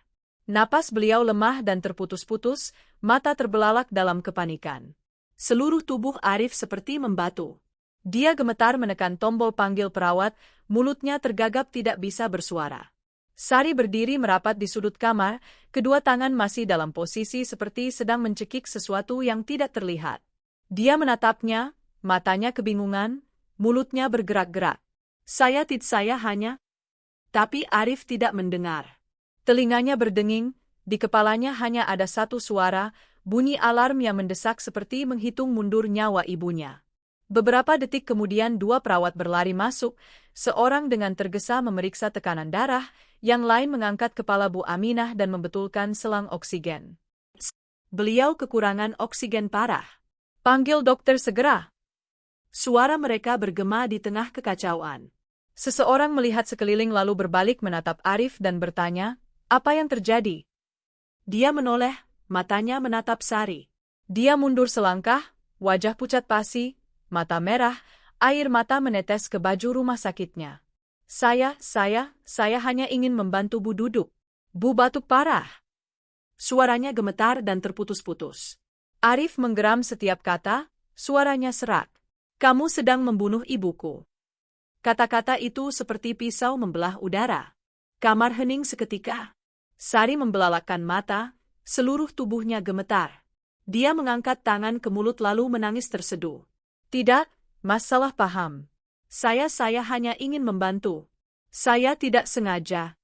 Napas beliau lemah dan terputus-putus, mata terbelalak dalam kepanikan. Seluruh tubuh Arif seperti membatu. Dia gemetar menekan tombol panggil perawat, mulutnya tergagap tidak bisa bersuara. Sari berdiri merapat di sudut kamar, kedua tangan masih dalam posisi seperti sedang mencekik sesuatu yang tidak terlihat. Dia menatapnya, matanya kebingungan, mulutnya bergerak-gerak. Saya hanya... Tapi Arif tidak mendengar. Telinganya berdenging, di kepalanya hanya ada satu suara, bunyi alarm yang mendesak seperti menghitung mundur nyawa ibunya. Beberapa detik kemudian dua perawat berlari masuk, seorang dengan tergesa memeriksa tekanan darah, yang lain mengangkat kepala Bu Aminah dan membetulkan selang oksigen. Beliau kekurangan oksigen parah. Panggil dokter segera. Suara mereka bergema di tengah kekacauan. Seseorang melihat sekeliling lalu berbalik menatap Arif dan bertanya, apa yang terjadi? Dia menoleh, matanya menatap Sari. Dia mundur selangkah, wajah pucat pasi, mata merah, air mata menetes ke baju rumah sakitnya. Saya hanya ingin membantu Bu duduk. Bu batuk parah. Suaranya gemetar dan terputus-putus. Arif menggeram setiap kata, suaranya serak. Kamu sedang membunuh ibuku. Kata-kata itu seperti pisau membelah udara. Kamar hening seketika. Sari membelalakkan mata, seluruh tubuhnya gemetar. Dia mengangkat tangan ke mulut lalu menangis terseduh. Tidak, Mas salah paham. Saya hanya ingin membantu. Saya tidak sengaja.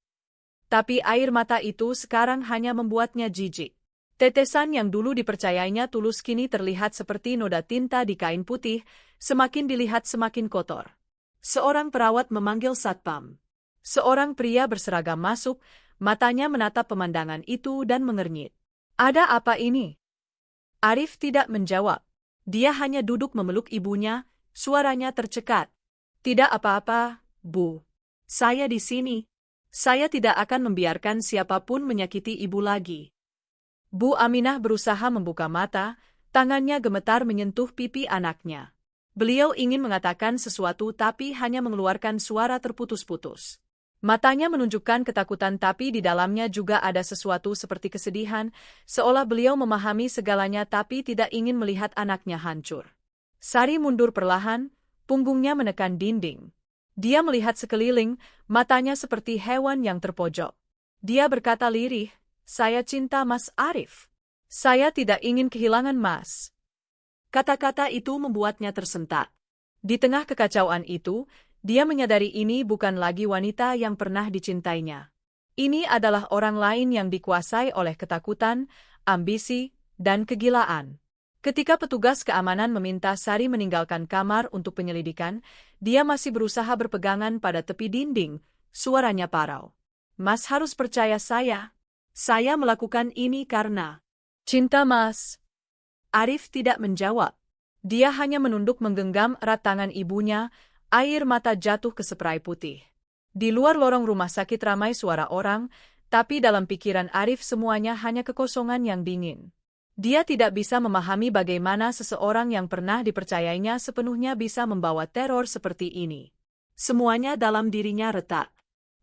Tapi air mata itu sekarang hanya membuatnya jijik. Tetesan yang dulu dipercayainya tulus kini terlihat seperti noda tinta di kain putih, semakin dilihat semakin kotor. Seorang perawat memanggil satpam. Seorang pria berseragam masuk, matanya menatap pemandangan itu dan mengernyit. Ada apa ini? Arif tidak menjawab. Dia hanya duduk memeluk ibunya, suaranya tercekat. Tidak apa-apa, Bu. Saya di sini. Saya tidak akan membiarkan siapapun menyakiti ibu lagi. Bu Aminah berusaha membuka mata, tangannya gemetar menyentuh pipi anaknya. Beliau ingin mengatakan sesuatu tapi hanya mengeluarkan suara terputus-putus. Matanya menunjukkan ketakutan tapi di dalamnya juga ada sesuatu seperti kesedihan, seolah beliau memahami segalanya tapi tidak ingin melihat anaknya hancur. Sari mundur perlahan, punggungnya menekan dinding. Dia melihat sekeliling, matanya seperti hewan yang terpojok. Dia berkata lirih, saya cinta Mas Arif. Saya tidak ingin kehilangan Mas. Kata-kata itu membuatnya tersentak. Di tengah kekacauan itu, dia menyadari ini bukan lagi wanita yang pernah dicintainya. Ini adalah orang lain yang dikuasai oleh ketakutan, ambisi, dan kegilaan. Ketika petugas keamanan meminta Sari meninggalkan kamar untuk penyelidikan, dia masih berusaha berpegangan pada tepi dinding, suaranya parau. Mas harus percaya saya. Saya melakukan ini karena cinta Mas. Arif tidak menjawab. Dia hanya menunduk menggenggam erat tangan ibunya, air mata jatuh ke spray putih. Di luar lorong rumah sakit ramai suara orang, tapi dalam pikiran Arif semuanya hanya kekosongan yang dingin. Dia tidak bisa memahami bagaimana seseorang yang pernah dipercayainya sepenuhnya bisa membawa teror seperti ini. Semuanya dalam dirinya retak.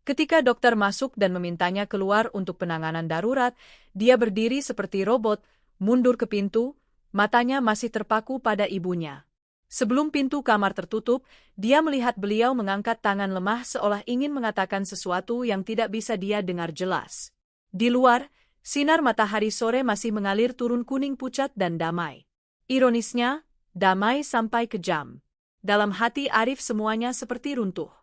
Ketika dokter masuk dan memintanya keluar untuk penanganan darurat, dia berdiri seperti robot, mundur ke pintu, matanya masih terpaku pada ibunya. Sebelum pintu kamar tertutup, dia melihat beliau mengangkat tangan lemah seolah ingin mengatakan sesuatu yang tidak bisa dia dengar jelas. Di luar, sinar matahari sore masih mengalir turun kuning pucat dan damai. Ironisnya, damai sampai kejam. Dalam hati Arif semuanya seperti runtuh.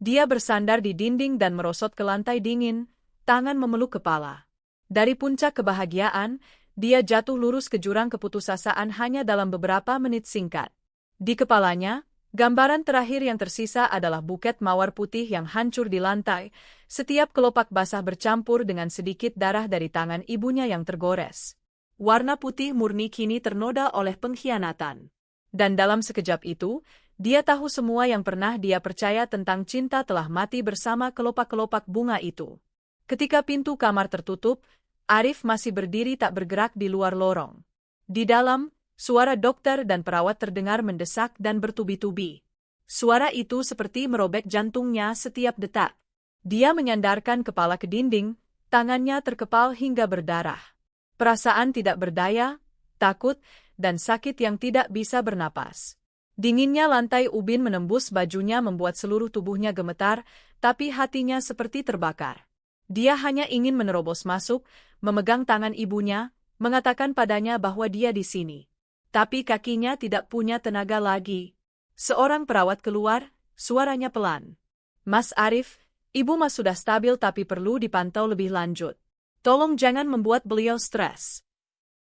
Dia bersandar di dinding dan merosot ke lantai dingin, tangan memeluk kepala. Dari puncak kebahagiaan, dia jatuh lurus ke jurang keputusasaan hanya dalam beberapa menit singkat. Di kepalanya, gambaran terakhir yang tersisa adalah buket mawar putih yang hancur di lantai, setiap kelopak basah bercampur dengan sedikit darah dari tangan ibunya yang tergores. Warna putih murni kini ternoda oleh pengkhianatan. Dan dalam sekejap itu, dia tahu semua yang pernah dia percaya tentang cinta telah mati bersama kelopak-kelopak bunga itu. Ketika pintu kamar tertutup, Arif masih berdiri tak bergerak di luar lorong. Di dalam, suara dokter dan perawat terdengar mendesak dan bertubi-tubi. Suara itu seperti merobek jantungnya setiap detak. Dia menyandarkan kepala ke dinding, tangannya terkepal hingga berdarah. Perasaan tidak berdaya, takut, dan sakit yang tidak bisa bernapas. Dinginnya lantai ubin menembus bajunya membuat seluruh tubuhnya gemetar, tapi hatinya seperti terbakar. Dia hanya ingin menerobos masuk, memegang tangan ibunya, mengatakan padanya bahwa dia di sini. Tapi kakinya tidak punya tenaga lagi. Seorang perawat keluar, suaranya pelan. Mas Arif, Ibu Mas sudah stabil tapi perlu dipantau lebih lanjut. Tolong jangan membuat beliau stres.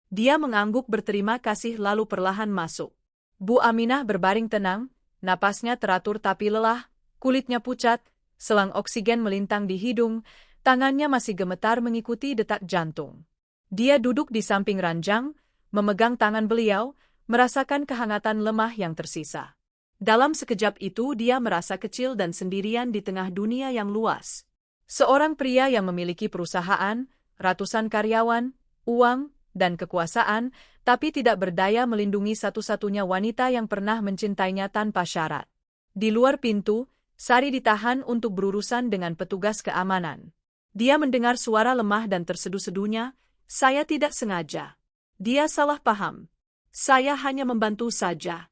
Dia mengangguk berterima kasih lalu perlahan masuk. Bu Aminah berbaring tenang, napasnya teratur tapi lelah, kulitnya pucat, selang oksigen melintang di hidung, tangannya masih gemetar mengikuti detak jantung. Dia duduk di samping ranjang, memegang tangan beliau, merasakan kehangatan lemah yang tersisa. Dalam sekejap itu dia merasa kecil dan sendirian di tengah dunia yang luas. Seorang pria yang memiliki perusahaan, ratusan karyawan, uang, dan kekuasaan, tapi tidak berdaya melindungi satu-satunya wanita yang pernah mencintainya tanpa syarat. Di luar pintu, Sari ditahan untuk berurusan dengan petugas keamanan. Dia mendengar suara lemah dan terseduh-seduhnya, "Saya tidak sengaja. Dia salah paham. Saya hanya membantu saja."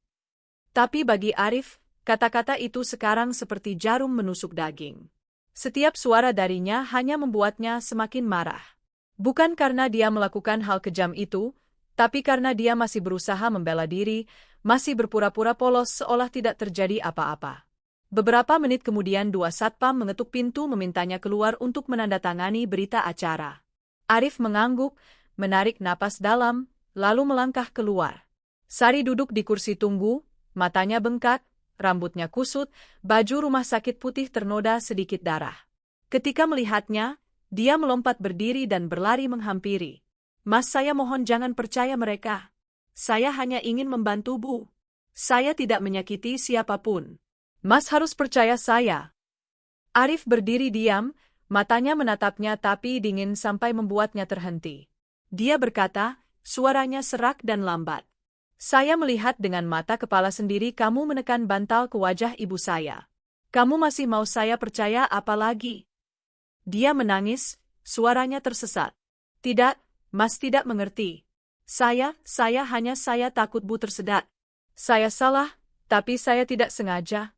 Tapi bagi Arif, kata-kata itu sekarang seperti jarum menusuk daging. Setiap suara darinya hanya membuatnya semakin marah. Bukan karena dia melakukan hal kejam itu, tapi karena dia masih berusaha membela diri, masih berpura-pura polos seolah tidak terjadi apa-apa. Beberapa menit kemudian dua satpam mengetuk pintu memintanya keluar untuk menandatangani berita acara. Arif mengangguk, menarik napas dalam, lalu melangkah keluar. Sari duduk di kursi tunggu, matanya bengkak, rambutnya kusut, baju rumah sakit putih ternoda sedikit darah. Ketika melihatnya, dia melompat berdiri dan berlari menghampiri. "Mas, saya mohon jangan percaya mereka. Saya hanya ingin membantu Bu. Saya tidak menyakiti siapapun. Mas harus percaya saya." Arif berdiri diam, matanya menatapnya tapi dingin sampai membuatnya terhenti. Dia berkata, suaranya serak dan lambat. "Saya melihat dengan mata kepala sendiri kamu menekan bantal ke wajah ibu saya. Kamu masih mau saya percaya apa lagi?" Dia menangis, suaranya tersesat. "Tidak, Mas tidak mengerti. Saya takut Bu tersedak. Saya salah, tapi saya tidak sengaja."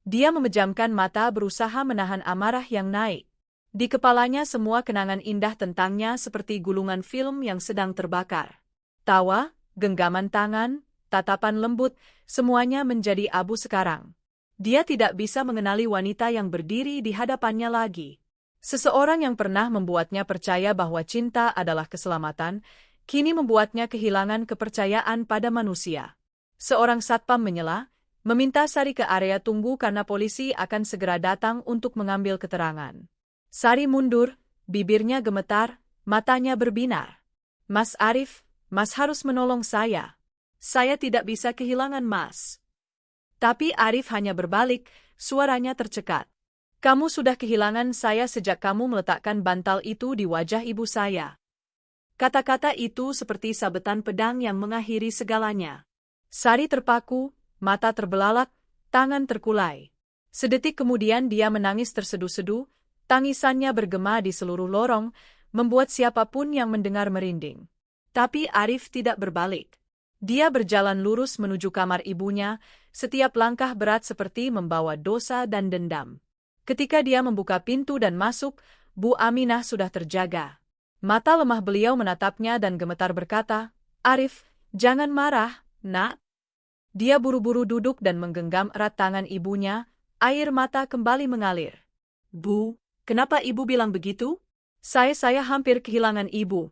Dia memejamkan mata berusaha menahan amarah yang naik. Di kepalanya semua kenangan indah tentangnya seperti gulungan film yang sedang terbakar. Tawa, genggaman tangan, tatapan lembut, semuanya menjadi abu sekarang. Dia tidak bisa mengenali wanita yang berdiri di hadapannya lagi. Seseorang yang pernah membuatnya percaya bahwa cinta adalah keselamatan, kini membuatnya kehilangan kepercayaan pada manusia. Seorang satpam menyela, meminta Sari ke area tunggu karena polisi akan segera datang untuk mengambil keterangan. Sari mundur, bibirnya gemetar, matanya berbinar. "Mas Arif, Mas harus menolong saya. Saya tidak bisa kehilangan Mas." Tapi Arif hanya berbalik, suaranya tercekat. "Kamu sudah kehilangan saya sejak kamu meletakkan bantal itu di wajah ibu saya." Kata-kata itu seperti sabetan pedang yang mengakhiri segalanya. Sari terpaku, mata terbelalak, tangan terkulai. Sedetik kemudian dia menangis terseduh-seduh, tangisannya bergema di seluruh lorong, membuat siapapun yang mendengar merinding. Tapi Arif tidak berbalik. Dia berjalan lurus menuju kamar ibunya, setiap langkah berat seperti membawa dosa dan dendam. Ketika dia membuka pintu dan masuk, Bu Aminah sudah terjaga. Mata lemah beliau menatapnya dan gemetar berkata, "Arif, jangan marah, Nak." Dia buru-buru duduk dan menggenggam erat tangan ibunya, air mata kembali mengalir. "Bu, kenapa Ibu bilang begitu? Saya hampir kehilangan Ibu."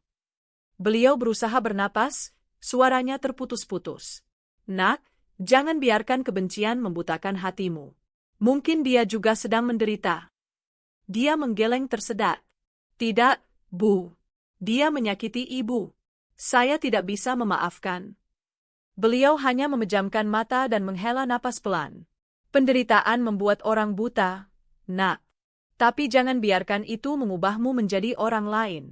Beliau berusaha bernapas, suaranya terputus-putus. Nak, jangan biarkan kebencian membutakan hatimu. Mungkin dia juga sedang menderita. Dia menggeleng tersedak. Tidak, Bu. Dia menyakiti ibu. Saya tidak bisa memaafkan. Beliau hanya memejamkan mata dan menghela napas pelan. Penderitaan membuat orang buta, Nak. Tapi jangan biarkan itu mengubahmu menjadi orang lain.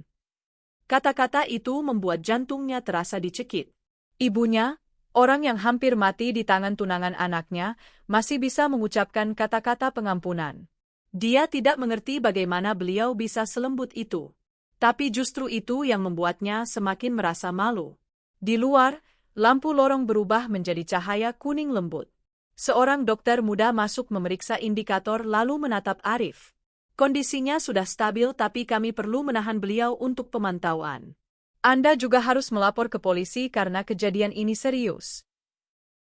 Kata-kata itu membuat jantungnya terasa dicekik. Ibunya, orang yang hampir mati di tangan tunangan anaknya, masih bisa mengucapkan kata-kata pengampunan. Dia tidak mengerti bagaimana beliau bisa selembut itu. Tapi justru itu yang membuatnya semakin merasa malu. Di luar, lampu lorong berubah menjadi cahaya kuning lembut. Seorang dokter muda masuk memeriksa indikator lalu menatap Arif. Kondisinya sudah stabil tapi kami perlu menahan beliau untuk pemantauan. Anda juga harus melapor ke polisi karena kejadian ini serius.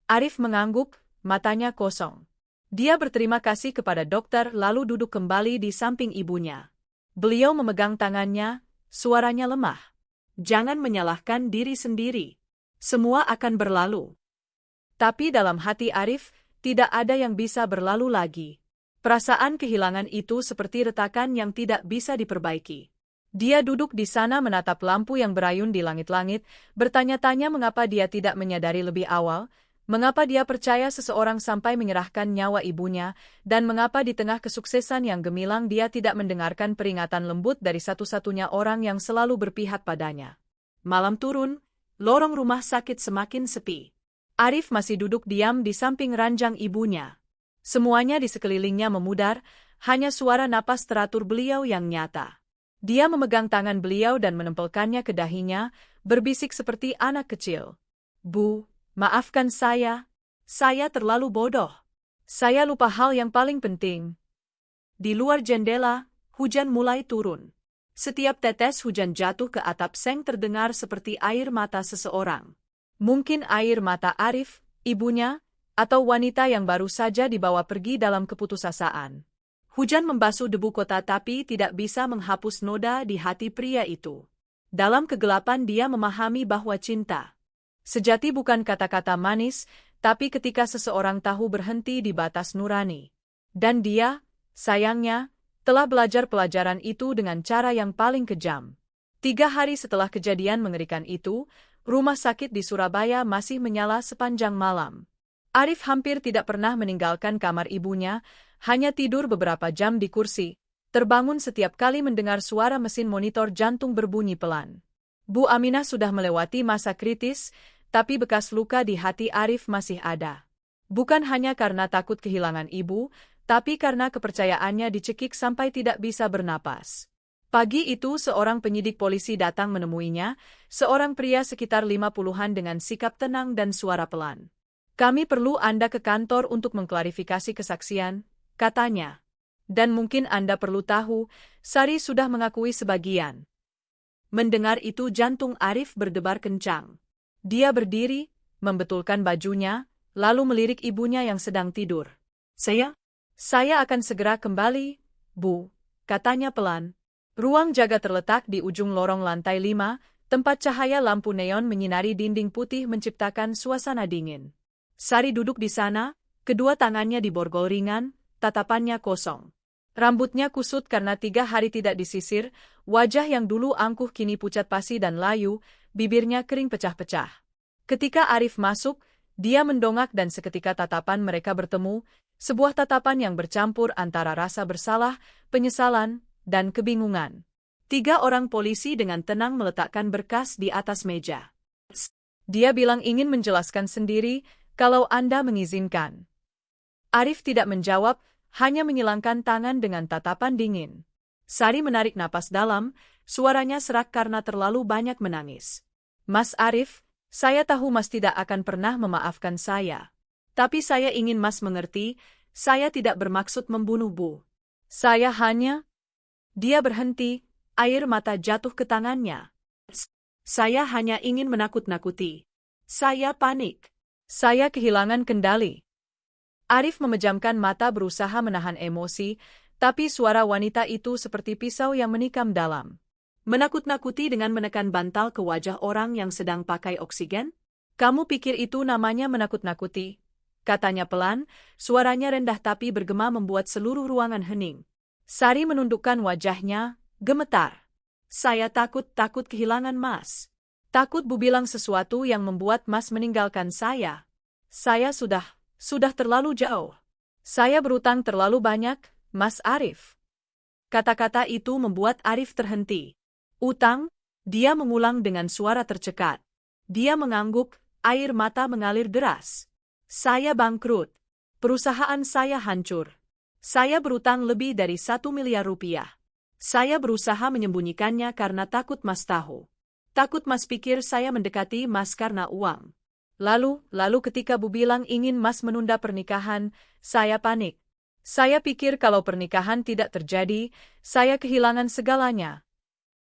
Arif mengangguk, matanya kosong. Dia berterima kasih kepada dokter lalu duduk kembali di samping ibunya. Beliau memegang tangannya, suaranya lemah. Jangan menyalahkan diri sendiri. Semua akan berlalu. Tapi dalam hati Arif, tidak ada yang bisa berlalu lagi. Perasaan kehilangan itu seperti retakan yang tidak bisa diperbaiki. Dia duduk di sana menatap lampu yang berayun di langit-langit, bertanya-tanya mengapa dia tidak menyadari lebih awal, mengapa dia percaya seseorang sampai menyerahkan nyawa ibunya, dan mengapa di tengah kesuksesan yang gemilang dia tidak mendengarkan peringatan lembut dari satu-satunya orang yang selalu berpihak padanya. Malam turun, lorong rumah sakit semakin sepi. Arif masih duduk diam di samping ranjang ibunya. Semuanya di sekelilingnya memudar, hanya suara napas teratur beliau yang nyata. Dia memegang tangan beliau dan menempelkannya ke dahinya, berbisik seperti anak kecil. Bu, maafkan saya terlalu bodoh. Saya lupa hal yang paling penting. Di luar jendela, hujan mulai turun. Setiap tetes hujan jatuh ke atap seng terdengar seperti air mata seseorang. Mungkin air mata Arif, ibunya, atau wanita yang baru saja dibawa pergi dalam keputusasaan. Hujan membasuh debu kota tapi tidak bisa menghapus noda di hati pria itu. Dalam kegelapan dia memahami bahwa cinta sejati bukan kata-kata manis, tapi ketika seseorang tahu berhenti di batas nurani. Dan dia, sayangnya, telah belajar pelajaran itu dengan cara yang paling kejam. 3 hari setelah kejadian mengerikan itu, rumah sakit di Surabaya masih menyala sepanjang malam. Arif hampir tidak pernah meninggalkan kamar ibunya, hanya tidur beberapa jam di kursi, terbangun setiap kali mendengar suara mesin monitor jantung berbunyi pelan. Bu Aminah sudah melewati masa kritis, tapi bekas luka di hati Arif masih ada. Bukan hanya karena takut kehilangan ibu, tapi karena kepercayaannya dicekik sampai tidak bisa bernapas. Pagi itu seorang penyidik polisi datang menemuinya, seorang pria sekitar 50-an dengan sikap tenang dan suara pelan. Kami perlu Anda ke kantor untuk mengklarifikasi kesaksian, katanya. Dan mungkin Anda perlu tahu, Sari sudah mengakui sebagian. Mendengar itu jantung Arif berdebar kencang. Dia berdiri, membetulkan bajunya, lalu melirik ibunya yang sedang tidur. Saya akan segera kembali, Bu, katanya pelan. Ruang jaga terletak di ujung lorong lantai 5, tempat cahaya lampu neon menyinari dinding putih menciptakan suasana dingin. Sari duduk di sana, kedua tangannya diborgol ringan, tatapannya kosong. Rambutnya kusut karena 3 hari tidak disisir, wajah yang dulu angkuh kini pucat pasi dan layu, bibirnya kering pecah-pecah. Ketika Arif masuk, dia mendongak dan seketika tatapan mereka bertemu, sebuah tatapan yang bercampur antara rasa bersalah, penyesalan, dan kebingungan. 3 orang polisi dengan tenang meletakkan berkas di atas meja. Dia bilang ingin menjelaskan sendiri, kalau Anda mengizinkan. Arif tidak menjawab, hanya menyilangkan tangan dengan tatapan dingin. Sari menarik napas dalam, suaranya serak karena terlalu banyak menangis. Mas Arif, saya tahu Mas tidak akan pernah memaafkan saya. Tapi saya ingin Mas mengerti, saya tidak bermaksud membunuh Bu. Saya hanya... Dia berhenti, air mata jatuh ke tangannya. Saya hanya ingin menakut-nakuti. Saya panik. Saya kehilangan kendali. Arif memejamkan mata berusaha menahan emosi, tapi suara wanita itu seperti pisau yang menikam dalam. Menakut-nakuti dengan menekan bantal ke wajah orang yang sedang pakai oksigen? Kamu pikir itu namanya menakut-nakuti? Katanya pelan, suaranya rendah tapi bergema membuat seluruh ruangan hening. Sari menundukkan wajahnya, gemetar. Saya takut kehilangan Mas. Takut Bu bilang sesuatu yang membuat Mas meninggalkan saya. Saya sudah terlalu jauh. Saya berutang terlalu banyak, Mas Arif. Kata-kata itu membuat Arif terhenti. Utang? Dia mengulang dengan suara tercekat. Dia mengangguk, air mata mengalir deras. Saya bangkrut. Perusahaan saya hancur. Saya berutang lebih dari 1 miliar rupiah. Saya berusaha menyembunyikannya karena takut Mas tahu. Takut Mas pikir saya mendekati Mas karena uang. Lalu ketika Bu bilang ingin Mas menunda pernikahan, saya panik. Saya pikir kalau pernikahan tidak terjadi, saya kehilangan segalanya.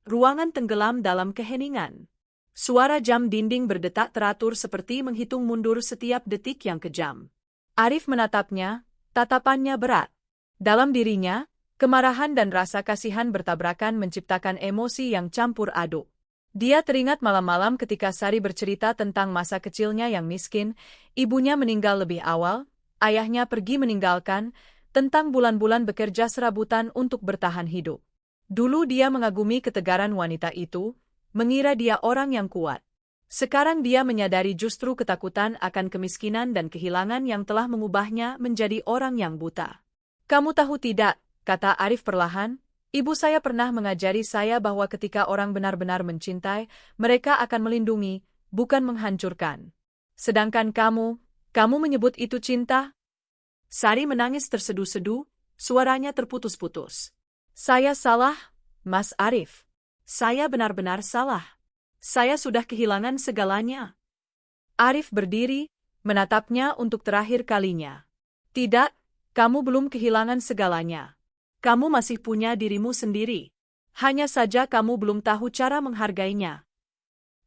Ruangan tenggelam dalam keheningan. Suara jam dinding berdetak teratur seperti menghitung mundur setiap detik yang kejam. Arif menatapnya, tatapannya berat. Dalam dirinya, kemarahan dan rasa kasihan bertabrakan menciptakan emosi yang campur aduk. Dia teringat malam-malam ketika Sari bercerita tentang masa kecilnya yang miskin, ibunya meninggal lebih awal, ayahnya pergi meninggalkan, tentang bulan-bulan bekerja serabutan untuk bertahan hidup. Dulu dia mengagumi ketegaran wanita itu, mengira dia orang yang kuat. Sekarang dia menyadari justru ketakutan akan kemiskinan dan kehilangan yang telah mengubahnya menjadi orang yang buta. Kamu tahu tidak, kata Arif perlahan, ibu saya pernah mengajari saya bahwa ketika orang benar-benar mencintai, mereka akan melindungi, bukan menghancurkan. Sedangkan kamu menyebut itu cinta? Sari menangis terseduh-seduh, suaranya terputus-putus. Saya salah, Mas Arif. Saya benar-benar salah. Saya sudah kehilangan segalanya. Arif berdiri, menatapnya untuk terakhir kalinya. Tidak, kamu belum kehilangan segalanya. Kamu masih punya dirimu sendiri. Hanya saja kamu belum tahu cara menghargainya.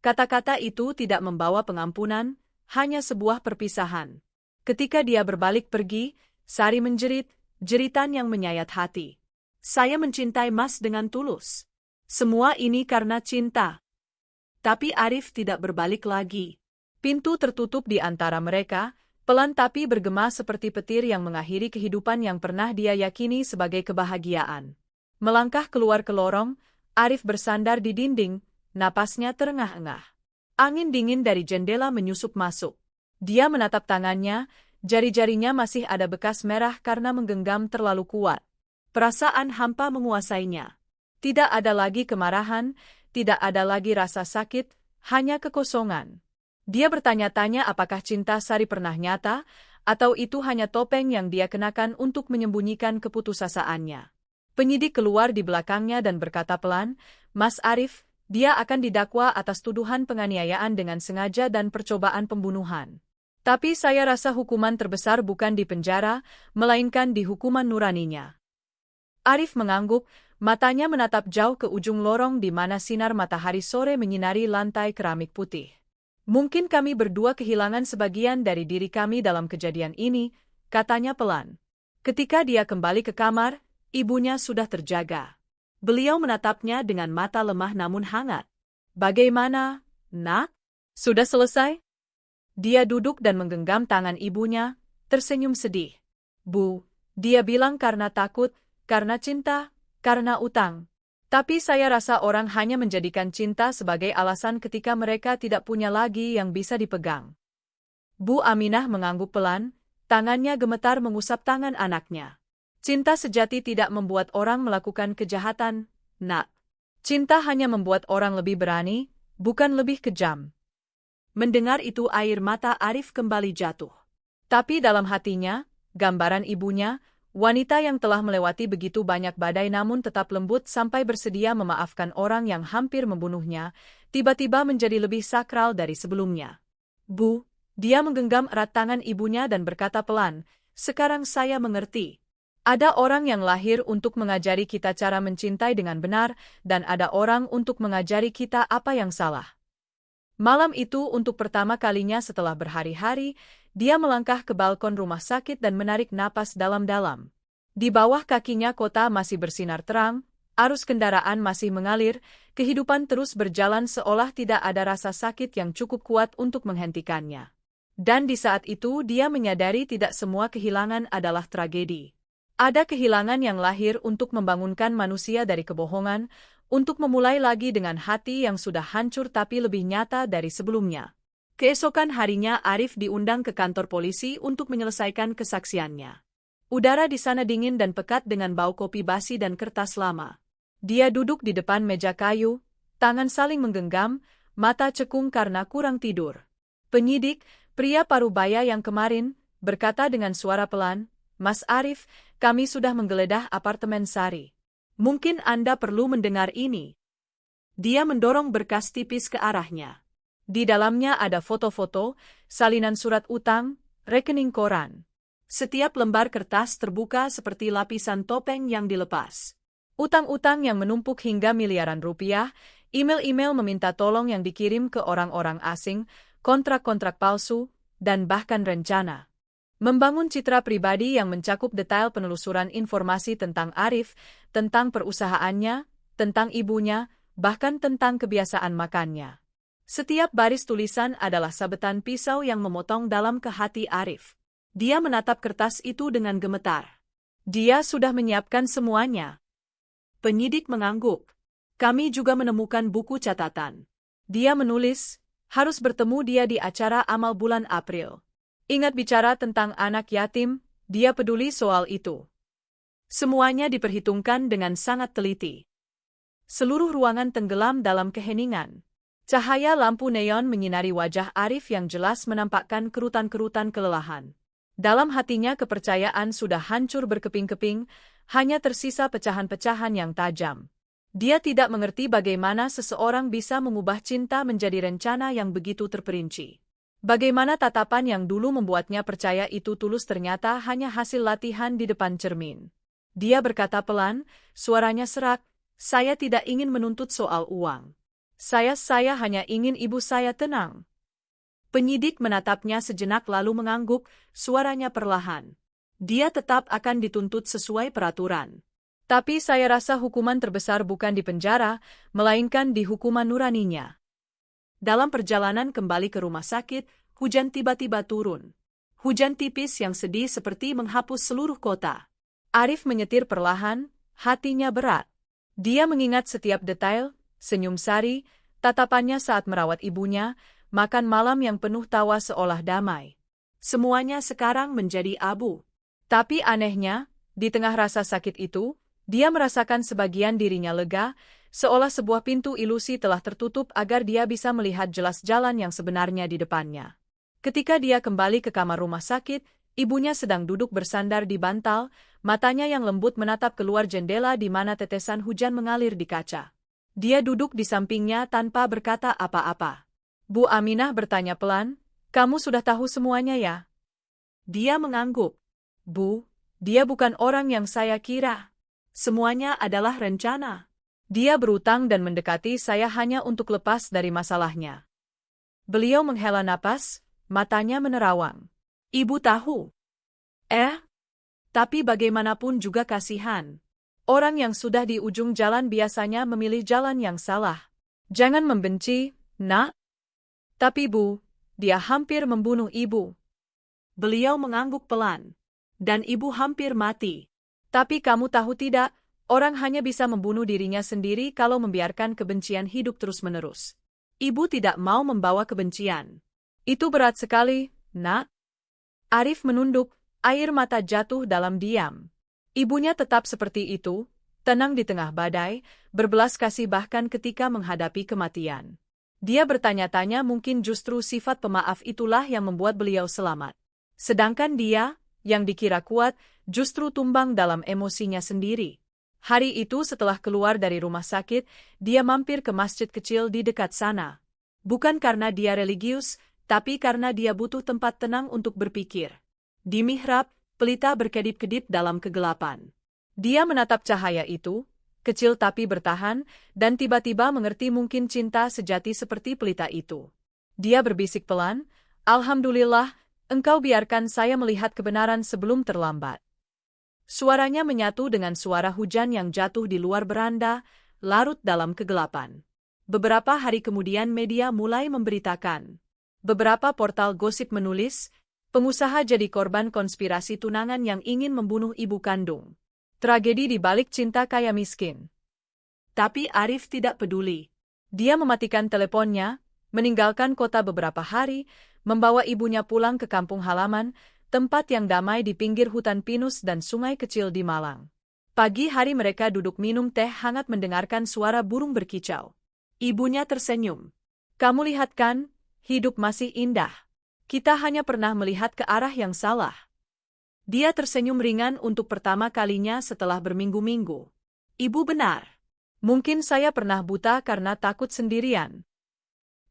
Kata-kata itu tidak membawa pengampunan, hanya sebuah perpisahan. Ketika dia berbalik pergi, Sari menjerit, jeritan yang menyayat hati. Saya mencintai Mas dengan tulus. Semua ini karena cinta. Tapi Arif tidak berbalik lagi. Pintu tertutup di antara mereka, pelan tapi bergema seperti petir yang mengakhiri kehidupan yang pernah dia yakini sebagai kebahagiaan. Melangkah keluar ke lorong, Arif bersandar di dinding, napasnya terengah-engah. Angin dingin dari jendela menyusup masuk. Dia menatap tangannya, jari-jarinya masih ada bekas merah karena menggenggam terlalu kuat. Perasaan hampa menguasainya. Tidak ada lagi kemarahan, tidak ada lagi rasa sakit, hanya kekosongan. Dia bertanya-tanya apakah cinta Sari pernah nyata, atau itu hanya topeng yang dia kenakan untuk menyembunyikan keputusasaannya. Penyidik keluar di belakangnya dan berkata pelan, Mas Arif, dia akan didakwa atas tuduhan penganiayaan dengan sengaja dan percobaan pembunuhan. Tapi saya rasa hukuman terbesar bukan di penjara, melainkan di hukuman nuraninya. Arif mengangguk, matanya menatap jauh ke ujung lorong di mana sinar matahari sore menyinari lantai keramik putih. Mungkin kami berdua kehilangan sebagian dari diri kami dalam kejadian ini, katanya pelan. Ketika dia kembali ke kamar, ibunya sudah terjaga. Beliau menatapnya dengan mata lemah namun hangat. Bagaimana, Nak? Sudah selesai? Dia duduk dan menggenggam tangan ibunya, tersenyum sedih. Bu, dia bilang karena takut, karena cinta, karena utang. Tapi saya rasa orang hanya menjadikan cinta sebagai alasan ketika mereka tidak punya lagi yang bisa dipegang. Bu Aminah mengangguk pelan, tangannya gemetar mengusap tangan anaknya. Cinta sejati tidak membuat orang melakukan kejahatan, Nak. Cinta hanya membuat orang lebih berani, bukan lebih kejam. Mendengar itu air mata Arif kembali jatuh. Tapi dalam hatinya, gambaran ibunya, wanita yang telah melewati begitu banyak badai namun tetap lembut sampai bersedia memaafkan orang yang hampir membunuhnya, tiba-tiba menjadi lebih sakral dari sebelumnya. Bu, dia menggenggam erat tangan ibunya dan berkata pelan, sekarang saya mengerti. Ada orang yang lahir untuk mengajari kita cara mencintai dengan benar, dan ada orang untuk mengajari kita apa yang salah. Malam itu untuk pertama kalinya setelah berhari-hari, dia melangkah ke balkon rumah sakit dan menarik napas dalam-dalam. Di bawah kakinya kota masih bersinar terang, Arus kendaraan masih mengalir, kehidupan terus berjalan seolah tidak ada rasa sakit yang cukup kuat untuk menghentikannya. Dan di saat itu dia menyadari tidak semua kehilangan adalah tragedi. Ada kehilangan yang lahir untuk membangunkan manusia dari kebohongan, untuk memulai lagi dengan hati yang sudah hancur tapi lebih nyata dari sebelumnya. Keesokan harinya Arif diundang ke kantor polisi untuk menyelesaikan kesaksiannya. Udara di sana dingin dan pekat dengan bau kopi basi dan kertas lama. Dia duduk di depan meja kayu, tangan saling menggenggam, mata cekung karena kurang tidur. Penyidik, pria parubaya yang kemarin, berkata dengan suara pelan, "Mas Arif, kami sudah menggeledah apartemen Sari. Mungkin Anda perlu mendengar ini." Dia mendorong berkas tipis ke arahnya. Di dalamnya ada foto-foto, salinan surat utang, rekening koran. Setiap lembar kertas terbuka seperti lapisan topeng yang dilepas. Utang-utang yang menumpuk hingga miliaran rupiah, email-email meminta tolong yang dikirim ke orang-orang asing, kontrak-kontrak palsu, dan bahkan rencana membangun citra pribadi yang mencakup detail penelusuran informasi tentang Arif, tentang perusahaannya, tentang ibunya, bahkan tentang kebiasaan makannya. Setiap baris tulisan adalah sabetan pisau yang memotong dalam ke hati Arif. Dia menatap kertas itu dengan gemetar. Dia sudah menyiapkan semuanya. Penyidik mengangguk. Kami juga menemukan buku catatan. Dia menulis, harus bertemu dia di acara amal bulan April. Ingat bicara tentang anak yatim, dia peduli soal itu. Semuanya diperhitungkan dengan sangat teliti. Seluruh ruangan tenggelam dalam keheningan. Cahaya lampu neon menyinari wajah Arif yang jelas menampakkan kerutan-kerutan kelelahan. Dalam hatinya kepercayaan sudah hancur berkeping-keping, hanya tersisa pecahan-pecahan yang tajam. Dia tidak mengerti bagaimana seseorang bisa mengubah cinta menjadi rencana yang begitu terperinci. Bagaimana tatapan yang dulu membuatnya percaya itu tulus ternyata hanya hasil latihan di depan cermin. Dia berkata pelan, suaranya serak, "Saya tidak ingin menuntut soal uang. Saya hanya ingin ibu saya tenang." Penyidik menatapnya sejenak lalu mengangguk, suaranya perlahan. Dia tetap akan dituntut sesuai peraturan. Tapi saya rasa hukuman terbesar bukan di penjara, melainkan di hukuman nuraninya. Dalam perjalanan kembali ke rumah sakit, hujan tiba-tiba turun. Hujan tipis yang sedih seperti menghapus seluruh kota. Arif menyetir perlahan, hatinya berat. Dia mengingat setiap detail, senyum Sari, tatapannya saat merawat ibunya, makan malam yang penuh tawa seolah damai. Semuanya sekarang menjadi abu. Tapi anehnya, di tengah rasa sakit itu, dia merasakan sebagian dirinya lega, seolah sebuah pintu ilusi telah tertutup agar dia bisa melihat jelas jalan yang sebenarnya di depannya. Ketika dia kembali ke kamar rumah sakit, ibunya sedang duduk bersandar di bantal, matanya yang lembut menatap keluar jendela di mana tetesan hujan mengalir di kaca. Dia duduk di sampingnya tanpa berkata apa-apa. Bu Aminah bertanya pelan, "Kamu sudah tahu semuanya ya?" Dia mengangguk. "Bu, dia bukan orang yang saya kira. Semuanya adalah rencana. Dia berutang dan mendekati saya hanya untuk lepas dari masalahnya." Beliau menghela napas, matanya menerawang. "Ibu tahu." Tapi bagaimanapun juga kasihan. Orang yang sudah di ujung jalan biasanya memilih jalan yang salah. Jangan membenci, Nak. Tapi Bu, dia hampir membunuh Ibu. Beliau mengangguk pelan. Dan Ibu hampir mati. Tapi kamu tahu tidak, orang hanya bisa membunuh dirinya sendiri kalau membiarkan kebencian hidup terus-menerus. Ibu tidak mau membawa kebencian. Itu berat sekali, Nak. Arif menunduk, air mata jatuh dalam diam. Ibunya tetap seperti itu, tenang di tengah badai, berbelas kasih bahkan ketika menghadapi kematian. Dia bertanya-tanya mungkin justru sifat pemaaf itulah yang membuat beliau selamat. Sedangkan dia, yang dikira kuat, justru tumbang dalam emosinya sendiri. Hari itu setelah keluar dari rumah sakit, dia mampir ke masjid kecil di dekat sana. Bukan karena dia religius, tapi karena dia butuh tempat tenang untuk berpikir. Di mihrab, pelita berkedip-kedip dalam kegelapan. Dia menatap cahaya itu, kecil tapi bertahan, dan tiba-tiba mengerti mungkin cinta sejati seperti pelita itu. Dia berbisik pelan, "Alhamdulillah, Engkau biarkan saya melihat kebenaran sebelum terlambat." Suaranya menyatu dengan suara hujan yang jatuh di luar beranda, larut dalam kegelapan. Beberapa hari kemudian media mulai memberitakan. Beberapa portal gosip menulis, pengusaha jadi korban konspirasi tunangan yang ingin membunuh ibu kandung. Tragedi di balik cinta kaya miskin. Tapi Arif tidak peduli. Dia mematikan teleponnya, meninggalkan kota beberapa hari, membawa ibunya pulang ke kampung halaman, tempat yang damai di pinggir hutan pinus dan sungai kecil di Malang. Pagi hari mereka duduk minum teh hangat mendengarkan suara burung berkicau. Ibunya tersenyum. Kamu lihat kan, hidup masih indah. Kita hanya pernah melihat ke arah yang salah. Dia tersenyum ringan untuk pertama kalinya setelah berminggu-minggu. Ibu benar. Mungkin saya pernah buta karena takut sendirian.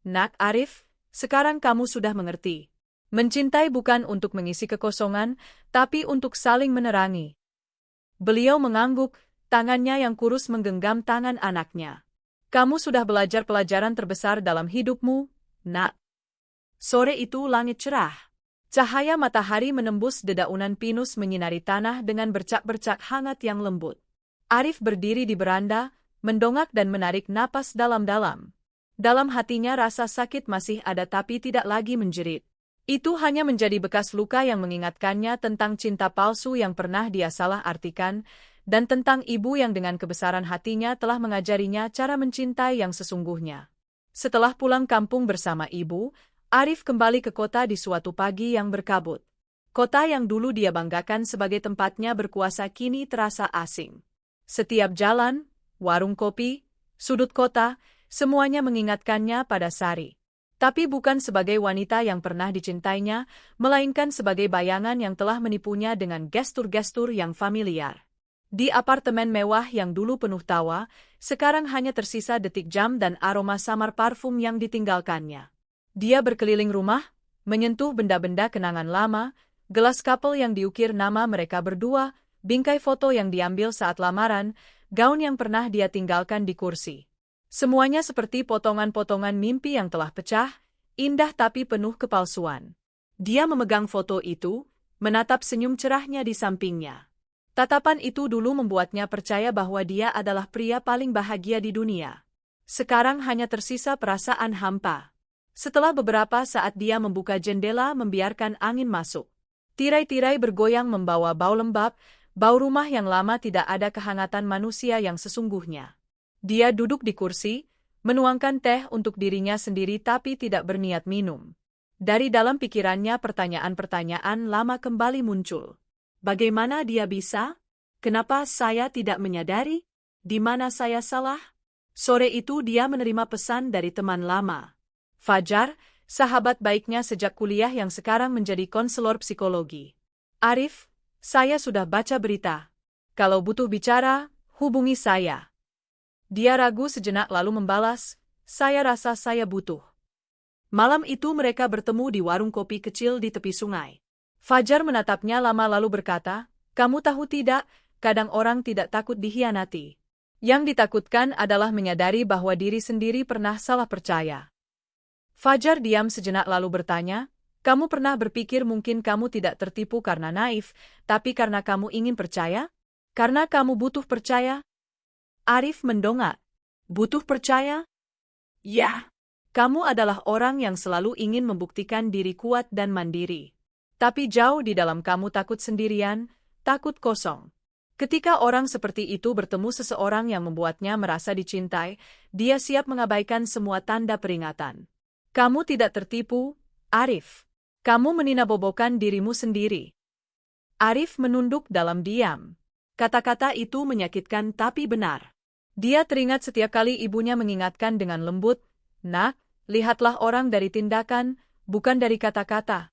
Nak Arif, sekarang kamu sudah mengerti. Mencintai bukan untuk mengisi kekosongan, tapi untuk saling menerangi. Beliau mengangguk, tangannya yang kurus menggenggam tangan anaknya. Kamu sudah belajar pelajaran terbesar dalam hidupmu, Nak. Sore itu langit cerah. Cahaya matahari menembus dedaunan pinus menyinari tanah dengan bercak-bercak hangat yang lembut. Arif berdiri di beranda, mendongak dan menarik napas dalam-dalam. Dalam hatinya rasa sakit masih ada tapi tidak lagi menjerit. Itu hanya menjadi bekas luka yang mengingatkannya tentang cinta palsu yang pernah dia salah artikan, dan tentang ibu yang dengan kebesaran hatinya telah mengajarinya cara mencintai yang sesungguhnya. Setelah pulang kampung bersama ibu, Arif kembali ke kota di suatu pagi yang berkabut. Kota yang dulu dia banggakan sebagai tempatnya berkuasa kini terasa asing. Setiap jalan, warung kopi, sudut kota, semuanya mengingatkannya pada Sari. Tapi bukan sebagai wanita yang pernah dicintainya, melainkan sebagai bayangan yang telah menipunya dengan gestur-gestur yang familiar. Di apartemen mewah yang dulu penuh tawa, sekarang hanya tersisa detik jam dan aroma samar parfum yang ditinggalkannya. Dia berkeliling rumah, menyentuh benda-benda kenangan lama, gelas kapel yang diukir nama mereka berdua, bingkai foto yang diambil saat lamaran, gaun yang pernah dia tinggalkan di kursi. Semuanya seperti potongan-potongan mimpi yang telah pecah, indah tapi penuh kepalsuan. Dia memegang foto itu, menatap senyum cerahnya di sampingnya. Tatapan itu dulu membuatnya percaya bahwa dia adalah pria paling bahagia di dunia. Sekarang hanya tersisa perasaan hampa. Setelah beberapa saat dia membuka jendela membiarkan angin masuk. Tirai-tirai bergoyang membawa bau lembab, bau rumah yang lama tidak ada kehangatan manusia yang sesungguhnya. Dia duduk di kursi, menuangkan teh untuk dirinya sendiri tapi tidak berniat minum. Dari dalam pikirannya pertanyaan-pertanyaan lama kembali muncul. Bagaimana dia bisa? Kenapa saya tidak menyadari? Di mana saya salah? Sore itu dia menerima pesan dari teman lama. Fajar, sahabat baiknya sejak kuliah yang sekarang menjadi konselor psikologi. Arif, saya sudah baca berita. Kalau butuh bicara, hubungi saya. Dia ragu sejenak lalu membalas, saya rasa saya butuh. Malam itu mereka bertemu di warung kopi kecil di tepi sungai. Fajar menatapnya lama lalu berkata, kamu tahu tidak, kadang orang tidak takut dikhianati. Yang ditakutkan adalah menyadari bahwa diri sendiri pernah salah percaya. Fajar diam sejenak lalu bertanya, kamu pernah berpikir mungkin kamu tidak tertipu karena naif, tapi karena kamu ingin percaya? Karena kamu butuh percaya? Arif mendongak. Butuh percaya? Ya. Kamu adalah orang yang selalu ingin membuktikan diri kuat dan mandiri. Tapi jauh di dalam kamu takut sendirian, takut kosong. Ketika orang seperti itu bertemu seseorang yang membuatnya merasa dicintai, dia siap mengabaikan semua tanda peringatan. Kamu tidak tertipu, Arif. Kamu meninabobokan dirimu sendiri. Arif menunduk dalam diam. Kata-kata itu menyakitkan tapi benar. Dia teringat setiap kali ibunya mengingatkan dengan lembut, nak, lihatlah orang dari tindakan, bukan dari kata-kata.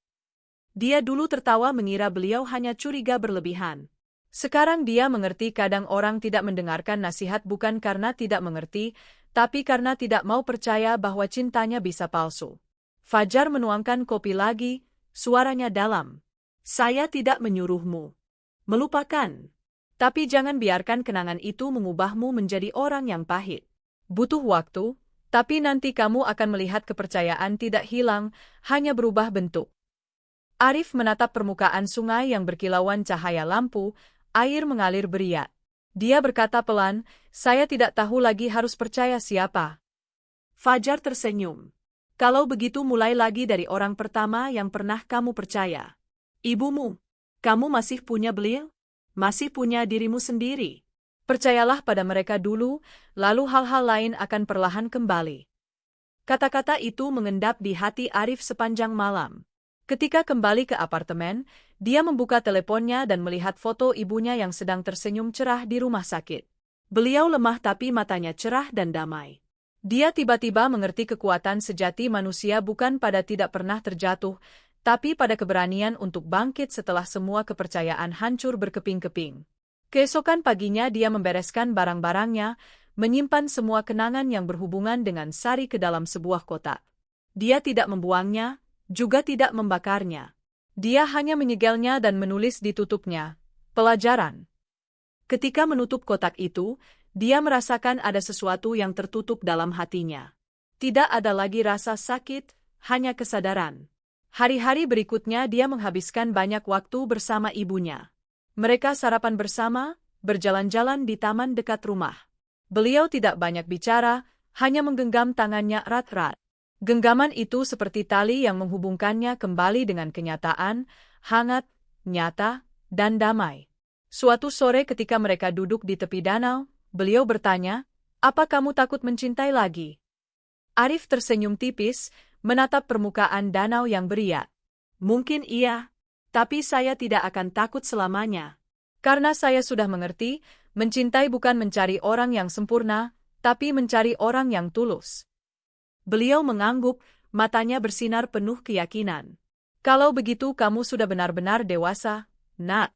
Dia dulu tertawa mengira beliau hanya curiga berlebihan. Sekarang dia mengerti kadang orang tidak mendengarkan nasihat bukan karena tidak mengerti, tapi karena tidak mau percaya bahwa cintanya bisa palsu. Fajar menuangkan kopi lagi, suaranya dalam. Saya tidak menyuruhmu melupakan. Tapi jangan biarkan kenangan itu mengubahmu menjadi orang yang pahit. Butuh waktu, tapi nanti kamu akan melihat kepercayaan tidak hilang, hanya berubah bentuk. Arif menatap permukaan sungai yang berkilauan cahaya lampu, Air mengalir beriak. Dia berkata pelan, saya tidak tahu lagi harus percaya siapa. Fajar tersenyum. Kalau begitu mulai lagi dari orang pertama yang pernah kamu percaya. Ibumu. Kamu masih punya beliau? Masih punya dirimu sendiri. Percayalah pada mereka dulu, lalu hal-hal lain akan perlahan kembali. Kata-kata itu mengendap di hati Arif sepanjang malam. Ketika kembali ke apartemen, dia membuka teleponnya dan melihat foto ibunya yang sedang tersenyum cerah di rumah sakit. Beliau lemah tapi matanya cerah dan damai. Dia tiba-tiba mengerti kekuatan sejati manusia bukan pada tidak pernah terjatuh, tapi pada keberanian untuk bangkit setelah semua kepercayaan hancur berkeping-keping. Keesokan paginya dia membereskan barang-barangnya, menyimpan semua kenangan yang berhubungan dengan Sari ke dalam sebuah kotak. Dia tidak membuangnya, juga tidak membakarnya. Dia hanya menyegelnya dan menulis di tutupnya, pelajaran. Ketika menutup kotak itu, dia merasakan ada sesuatu yang tertutup dalam hatinya. Tidak ada lagi rasa sakit, hanya kesadaran. Hari-hari berikutnya dia menghabiskan banyak waktu bersama ibunya. Mereka sarapan bersama, berjalan-jalan di taman dekat rumah. Beliau tidak banyak bicara, hanya menggenggam tangannya erat-erat. Genggaman itu seperti tali yang menghubungkannya kembali dengan kenyataan, hangat, nyata, dan damai. Suatu sore ketika mereka duduk di tepi danau, beliau bertanya, "Apa kamu takut mencintai lagi?" Arif tersenyum tipis, menatap permukaan danau yang beriak. "Mungkin iya, tapi saya tidak akan takut selamanya. Karena saya sudah mengerti, mencintai bukan mencari orang yang sempurna, tapi mencari orang yang tulus." Beliau mengangguk, matanya bersinar penuh keyakinan. "Kalau begitu kamu sudah benar-benar dewasa, Nak."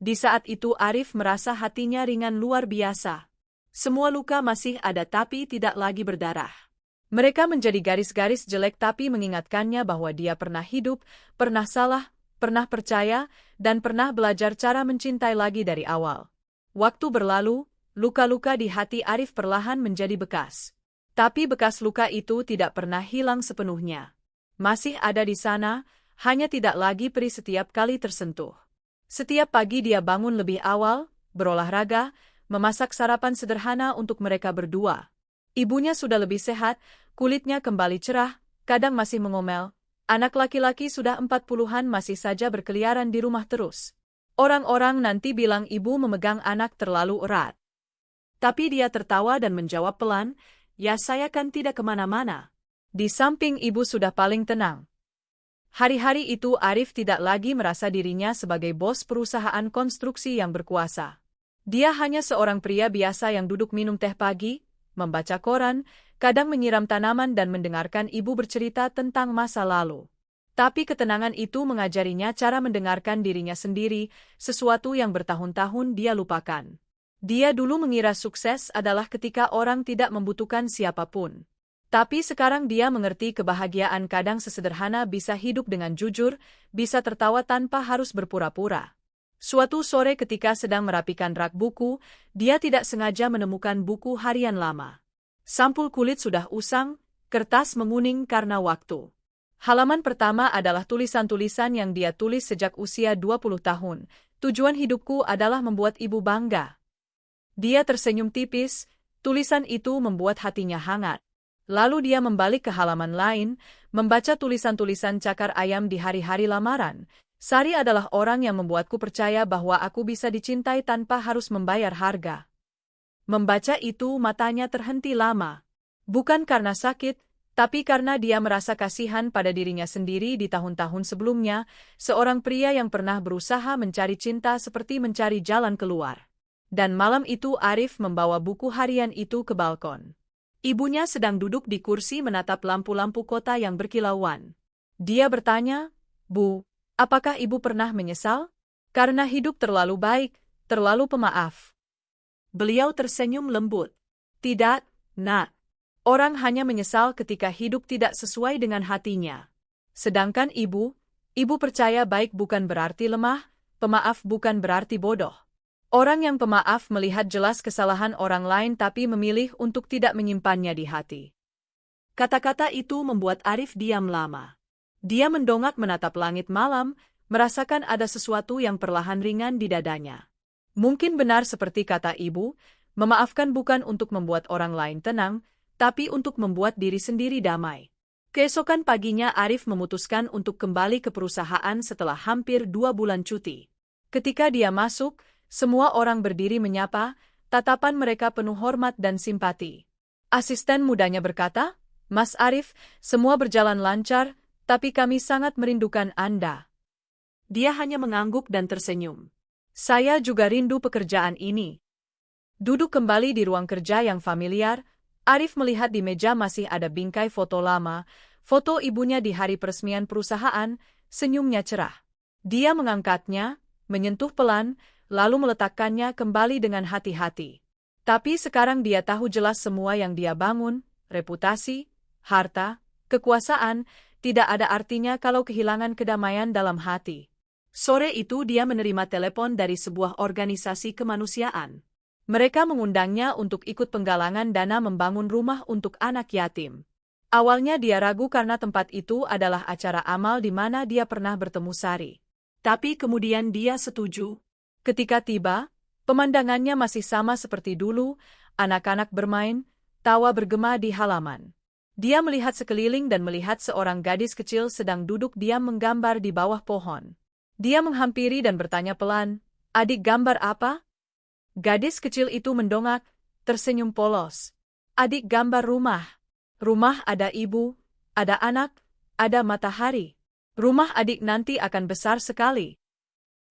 Di saat itu Arif merasa hatinya ringan luar biasa. Semua luka masih ada tapi tidak lagi berdarah. Mereka menjadi garis-garis jelek tapi mengingatkannya bahwa dia pernah hidup, pernah salah, pernah percaya, dan pernah belajar cara mencintai lagi dari awal. Waktu berlalu, luka-luka di hati Arif perlahan menjadi bekas. Tapi bekas luka itu tidak pernah hilang sepenuhnya. Masih ada di sana, hanya tidak lagi perih setiap kali tersentuh. Setiap pagi dia bangun lebih awal, berolahraga, memasak sarapan sederhana untuk mereka berdua. Ibunya sudah lebih sehat, kulitnya kembali cerah, kadang masih mengomel. Anak laki-laki sudah 40-an masih saja berkeliaran di rumah terus. Orang-orang nanti bilang ibu memegang anak terlalu erat. Tapi dia tertawa dan menjawab pelan, "Ya saya kan tidak kemana-mana." Di samping ibu sudah paling tenang. Hari-hari itu Arif tidak lagi merasa dirinya sebagai bos perusahaan konstruksi yang berkuasa. Dia hanya seorang pria biasa yang duduk minum teh pagi, membaca koran, kadang menyiram tanaman dan mendengarkan ibu bercerita tentang masa lalu. Tapi ketenangan itu mengajarinya cara mendengarkan dirinya sendiri, sesuatu yang bertahun-tahun dia lupakan. Dia dulu mengira sukses adalah ketika orang tidak membutuhkan siapapun. Tapi sekarang dia mengerti kebahagiaan kadang sesederhana bisa hidup dengan jujur, bisa tertawa tanpa harus berpura-pura. Suatu sore ketika sedang merapikan rak buku, dia tidak sengaja menemukan buku harian lama. Sampul kulit sudah usang, kertas menguning karena waktu. Halaman pertama adalah tulisan-tulisan yang dia tulis sejak usia 20 tahun. "Tujuan hidupku adalah membuat ibu bangga." Dia tersenyum tipis, tulisan itu membuat hatinya hangat. Lalu dia membalik ke halaman lain, membaca tulisan-tulisan cakar ayam di hari-hari lamaran. "Sari adalah orang yang membuatku percaya bahwa aku bisa dicintai tanpa harus membayar harga." Membaca itu matanya terhenti lama. Bukan karena sakit, tapi karena dia merasa kasihan pada dirinya sendiri di tahun-tahun sebelumnya, seorang pria yang pernah berusaha mencari cinta seperti mencari jalan keluar. Dan malam itu Arif membawa buku harian itu ke balkon. Ibunya sedang duduk di kursi menatap lampu-lampu kota yang berkilauan. Dia bertanya, "Bu, apakah ibu pernah menyesal? Karena hidup terlalu baik, terlalu pemaaf." Beliau tersenyum lembut. "Tidak, Nak. Orang hanya menyesal ketika hidup tidak sesuai dengan hatinya. Sedangkan ibu percaya baik bukan berarti lemah, pemaaf bukan berarti bodoh. Orang yang pemaaf melihat jelas kesalahan orang lain tapi memilih untuk tidak menyimpannya di hati." Kata-kata itu membuat Arif diam lama. Dia mendongak menatap langit malam, merasakan ada sesuatu yang perlahan ringan di dadanya. Mungkin benar seperti kata ibu, memaafkan bukan untuk membuat orang lain tenang, tapi untuk membuat diri sendiri damai. Keesokan paginya Arif memutuskan untuk kembali ke perusahaan setelah hampir 2 bulan cuti. Ketika dia masuk, semua orang berdiri menyapa, tatapan mereka penuh hormat dan simpati. Asisten mudanya berkata, "Mas Arif, semua berjalan lancar, tapi kami sangat merindukan Anda." Dia hanya mengangguk dan tersenyum. "Saya juga rindu pekerjaan ini." Duduk kembali di ruang kerja yang familiar, Arif melihat di meja masih ada bingkai foto lama, foto ibunya di hari peresmian perusahaan, senyumnya cerah. Dia mengangkatnya, menyentuh pelan, lalu meletakkannya kembali dengan hati-hati. Tapi sekarang dia tahu jelas semua yang dia bangun, reputasi, harta, kekuasaan, tidak ada artinya kalau kehilangan kedamaian dalam hati. Sore itu dia menerima telepon dari sebuah organisasi kemanusiaan. Mereka mengundangnya untuk ikut penggalangan dana membangun rumah untuk anak yatim. Awalnya dia ragu karena tempat itu adalah acara amal di mana dia pernah bertemu Sari. Tapi kemudian dia setuju. Ketika tiba, pemandangannya masih sama seperti dulu, anak-anak bermain, tawa bergema di halaman. Dia melihat sekeliling dan melihat seorang gadis kecil sedang duduk diam menggambar di bawah pohon. Dia menghampiri dan bertanya pelan, "Adik, gambar apa?" Gadis kecil itu mendongak, tersenyum polos. "Adik, gambar rumah. Rumah ada ibu, ada anak, ada matahari. Rumah adik nanti akan besar sekali."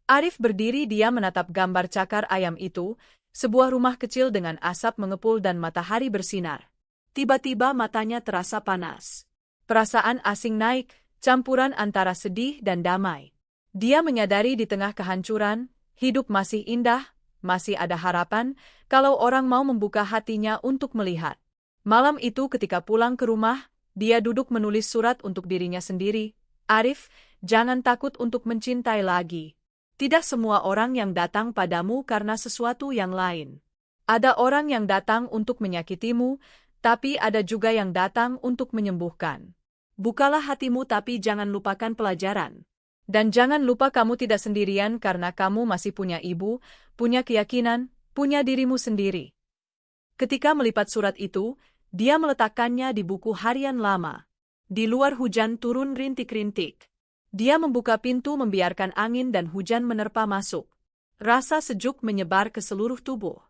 Arif berdiri diam menatap gambar cakar ayam itu, sebuah rumah kecil dengan asap mengepul dan matahari bersinar. Tiba-tiba matanya terasa panas. Perasaan asing naik, campuran antara sedih dan damai. Dia menyadari di tengah kehancuran, hidup masih indah, masih ada harapan, kalau orang mau membuka hatinya untuk melihat. Malam itu ketika pulang ke rumah, dia duduk menulis surat untuk dirinya sendiri. "Arif, jangan takut untuk mencintai lagi. Tidak semua orang yang datang padamu karena sesuatu yang lain. Ada orang yang datang untuk menyakitimu, tapi ada juga yang datang untuk menyembuhkan. Bukalah hatimu tapi jangan lupakan pelajaran. Dan jangan lupa kamu tidak sendirian karena kamu masih punya ibu, punya keyakinan, punya dirimu sendiri." Ketika melipat surat itu, dia meletakkannya di buku harian lama. Di luar hujan turun rintik-rintik. Dia membuka pintu membiarkan angin dan hujan menerpa masuk. Rasa sejuk menyebar ke seluruh tubuh.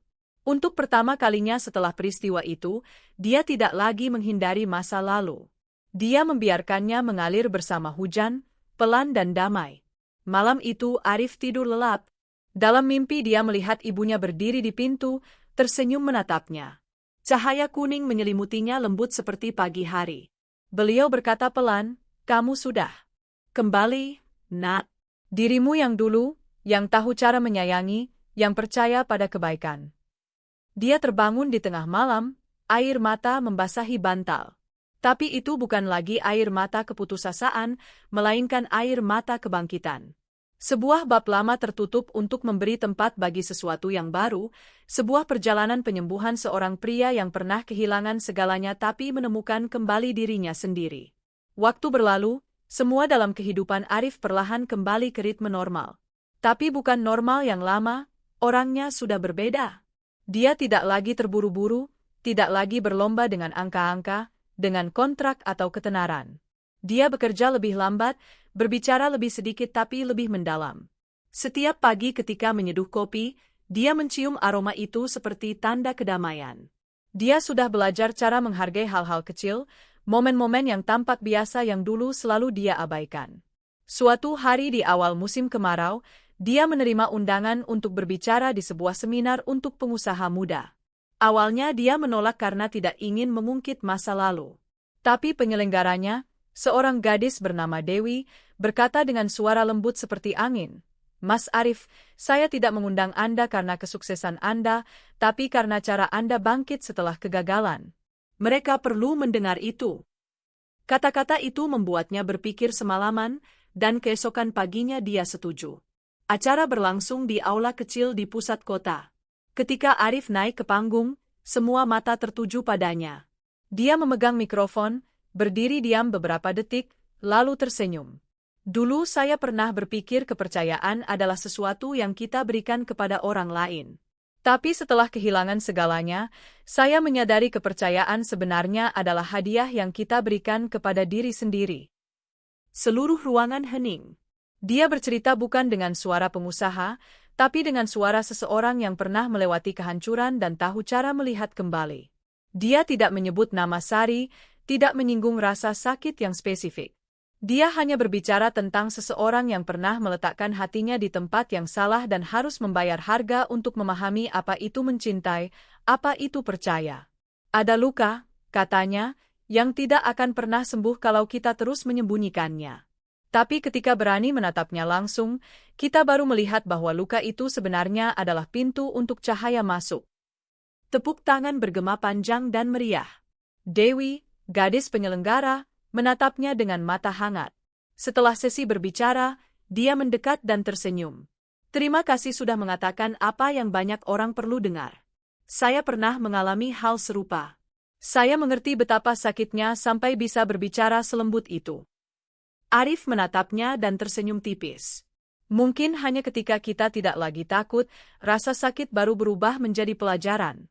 Untuk pertama kalinya setelah peristiwa itu, dia tidak lagi menghindari masa lalu. Dia membiarkannya mengalir bersama hujan, pelan dan damai. Malam itu Arif tidur lelap. Dalam mimpi dia melihat ibunya berdiri di pintu, tersenyum menatapnya. Cahaya kuning menyelimutinya lembut seperti pagi hari. Beliau berkata pelan, "Kamu sudah kembali, Nak. Dirimu yang dulu, yang tahu cara menyayangi, yang percaya pada kebaikan." Dia terbangun di tengah malam, air mata membasahi bantal. Tapi itu bukan lagi air mata keputusasaan, melainkan air mata kebangkitan. Sebuah bab lama tertutup untuk memberi tempat bagi sesuatu yang baru, sebuah perjalanan penyembuhan seorang pria yang pernah kehilangan segalanya tapi menemukan kembali dirinya sendiri. Waktu berlalu, semua dalam kehidupan Arif perlahan kembali ke ritme normal. Tapi bukan normal yang lama, orangnya sudah berbeda. Dia tidak lagi terburu-buru, tidak lagi berlomba dengan angka-angka, dengan kontrak atau ketenaran. Dia bekerja lebih lambat, berbicara lebih sedikit tapi lebih mendalam. Setiap pagi ketika menyeduh kopi, dia mencium aroma itu seperti tanda kedamaian. Dia sudah belajar cara menghargai hal-hal kecil, momen-momen yang tampak biasa yang dulu selalu dia abaikan. Suatu hari di awal musim kemarau, dia menerima undangan untuk berbicara di sebuah seminar untuk pengusaha muda. Awalnya dia menolak karena tidak ingin mengungkit masa lalu. Tapi penyelenggaranya, seorang gadis bernama Dewi, berkata dengan suara lembut seperti angin, "Mas Arif, saya tidak mengundang Anda karena kesuksesan Anda, tapi karena cara Anda bangkit setelah kegagalan. Mereka perlu mendengar itu." Kata-kata itu membuatnya berpikir semalaman, dan keesokan paginya dia setuju. Acara berlangsung di aula kecil di pusat kota. Ketika Arif naik ke panggung, semua mata tertuju padanya. Dia memegang mikrofon, berdiri diam beberapa detik, lalu tersenyum. Dulu saya pernah berpikir kepercayaan adalah sesuatu yang kita berikan kepada orang lain. Tapi setelah kehilangan segalanya, saya menyadari kepercayaan sebenarnya adalah hadiah yang kita berikan kepada diri sendiri. Seluruh ruangan hening. Dia bercerita bukan dengan suara pengusaha, tapi dengan suara seseorang yang pernah melewati kehancuran dan tahu cara melihat kembali. Dia tidak menyebut nama Sari, tidak menyinggung rasa sakit yang spesifik. Dia hanya berbicara tentang seseorang yang pernah meletakkan hatinya di tempat yang salah dan harus membayar harga untuk memahami apa itu mencintai, apa itu percaya. Ada luka, katanya, yang tidak akan pernah sembuh kalau kita terus menyembunyikannya. Tapi ketika berani menatapnya langsung, kita baru melihat bahwa luka itu sebenarnya adalah pintu untuk cahaya masuk. Tepuk tangan bergema panjang dan meriah. Dewi, gadis penyelenggara, menatapnya dengan mata hangat. Setelah sesi berbicara, dia mendekat dan tersenyum. Terima kasih sudah mengatakan apa yang banyak orang perlu dengar. Saya pernah mengalami hal serupa. Saya mengerti betapa sakitnya sampai bisa berbicara selembut itu. Arif menatapnya dan tersenyum tipis. Mungkin hanya ketika kita tidak lagi takut, rasa sakit baru berubah menjadi pelajaran.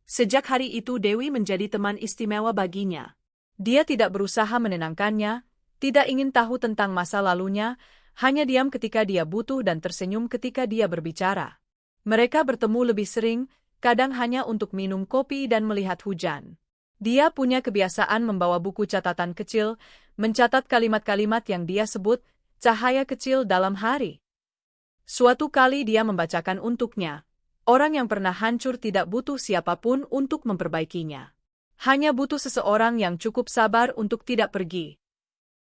Sejak hari itu Dewi menjadi teman istimewa baginya. Dia tidak berusaha menenangkannya, tidak ingin tahu tentang masa lalunya, hanya diam ketika dia butuh dan tersenyum ketika dia berbicara. Mereka bertemu lebih sering, kadang hanya untuk minum kopi dan melihat hujan. Dia punya kebiasaan membawa buku catatan kecil, mencatat kalimat-kalimat yang dia sebut cahaya kecil dalam hari. Suatu kali dia membacakan untuknya, orang yang pernah hancur tidak butuh siapapun untuk memperbaikinya. Hanya butuh seseorang yang cukup sabar untuk tidak pergi.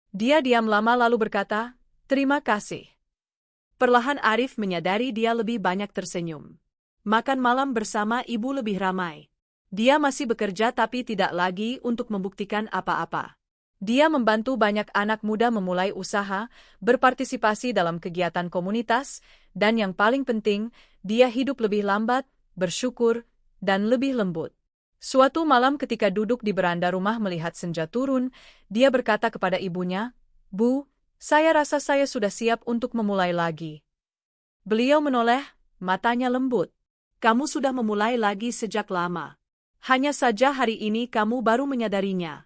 Dia diam lama lalu berkata, "Terima kasih." Perlahan Arif menyadari dia lebih banyak tersenyum. Makan malam bersama ibu lebih ramai. Dia masih bekerja tapi tidak lagi untuk membuktikan apa-apa. Dia membantu banyak anak muda memulai usaha, berpartisipasi dalam kegiatan komunitas, dan yang paling penting, dia hidup lebih lambat, bersyukur, dan lebih lembut. Suatu malam ketika duduk di beranda rumah melihat senja turun, dia berkata kepada ibunya, "Bu, saya rasa saya sudah siap untuk memulai lagi." Beliau menoleh, matanya lembut. "Kamu sudah memulai lagi sejak lama. Hanya saja hari ini kamu baru menyadarinya."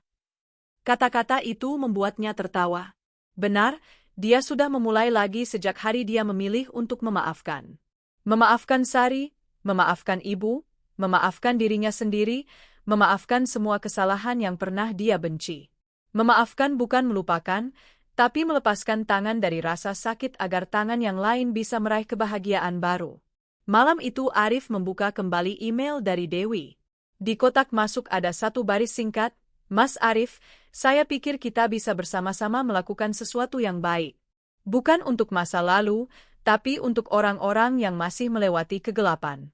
Kata-kata itu membuatnya tertawa. Benar, dia sudah memulai lagi sejak hari dia memilih untuk memaafkan. Memaafkan Sari, memaafkan ibu, memaafkan dirinya sendiri, memaafkan semua kesalahan yang pernah dia benci. Memaafkan bukan melupakan, tapi melepaskan tangan dari rasa sakit agar tangan yang lain bisa meraih kebahagiaan baru. Malam itu Arif membuka kembali email dari Dewi. Di kotak masuk ada satu baris singkat, "Mas Arif, saya pikir kita bisa bersama-sama melakukan sesuatu yang baik. Bukan untuk masa lalu, tapi untuk orang-orang yang masih melewati kegelapan."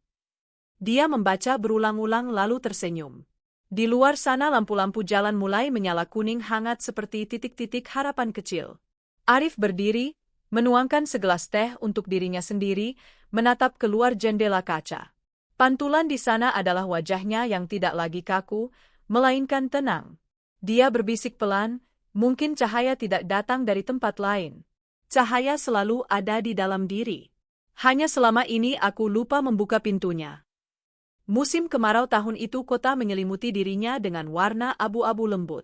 Dia membaca berulang-ulang lalu tersenyum. Di luar sana lampu-lampu jalan mulai menyala kuning hangat seperti titik-titik harapan kecil. Arif berdiri, menuangkan segelas teh untuk dirinya sendiri, menatap keluar jendela kaca. Pantulan di sana adalah wajahnya yang tidak lagi kaku, melainkan tenang. Dia berbisik pelan, mungkin cahaya tidak datang dari tempat lain. Cahaya selalu ada di dalam diri. Hanya selama ini aku lupa membuka pintunya. Musim kemarau tahun itu kota menyelimuti dirinya dengan warna abu-abu lembut.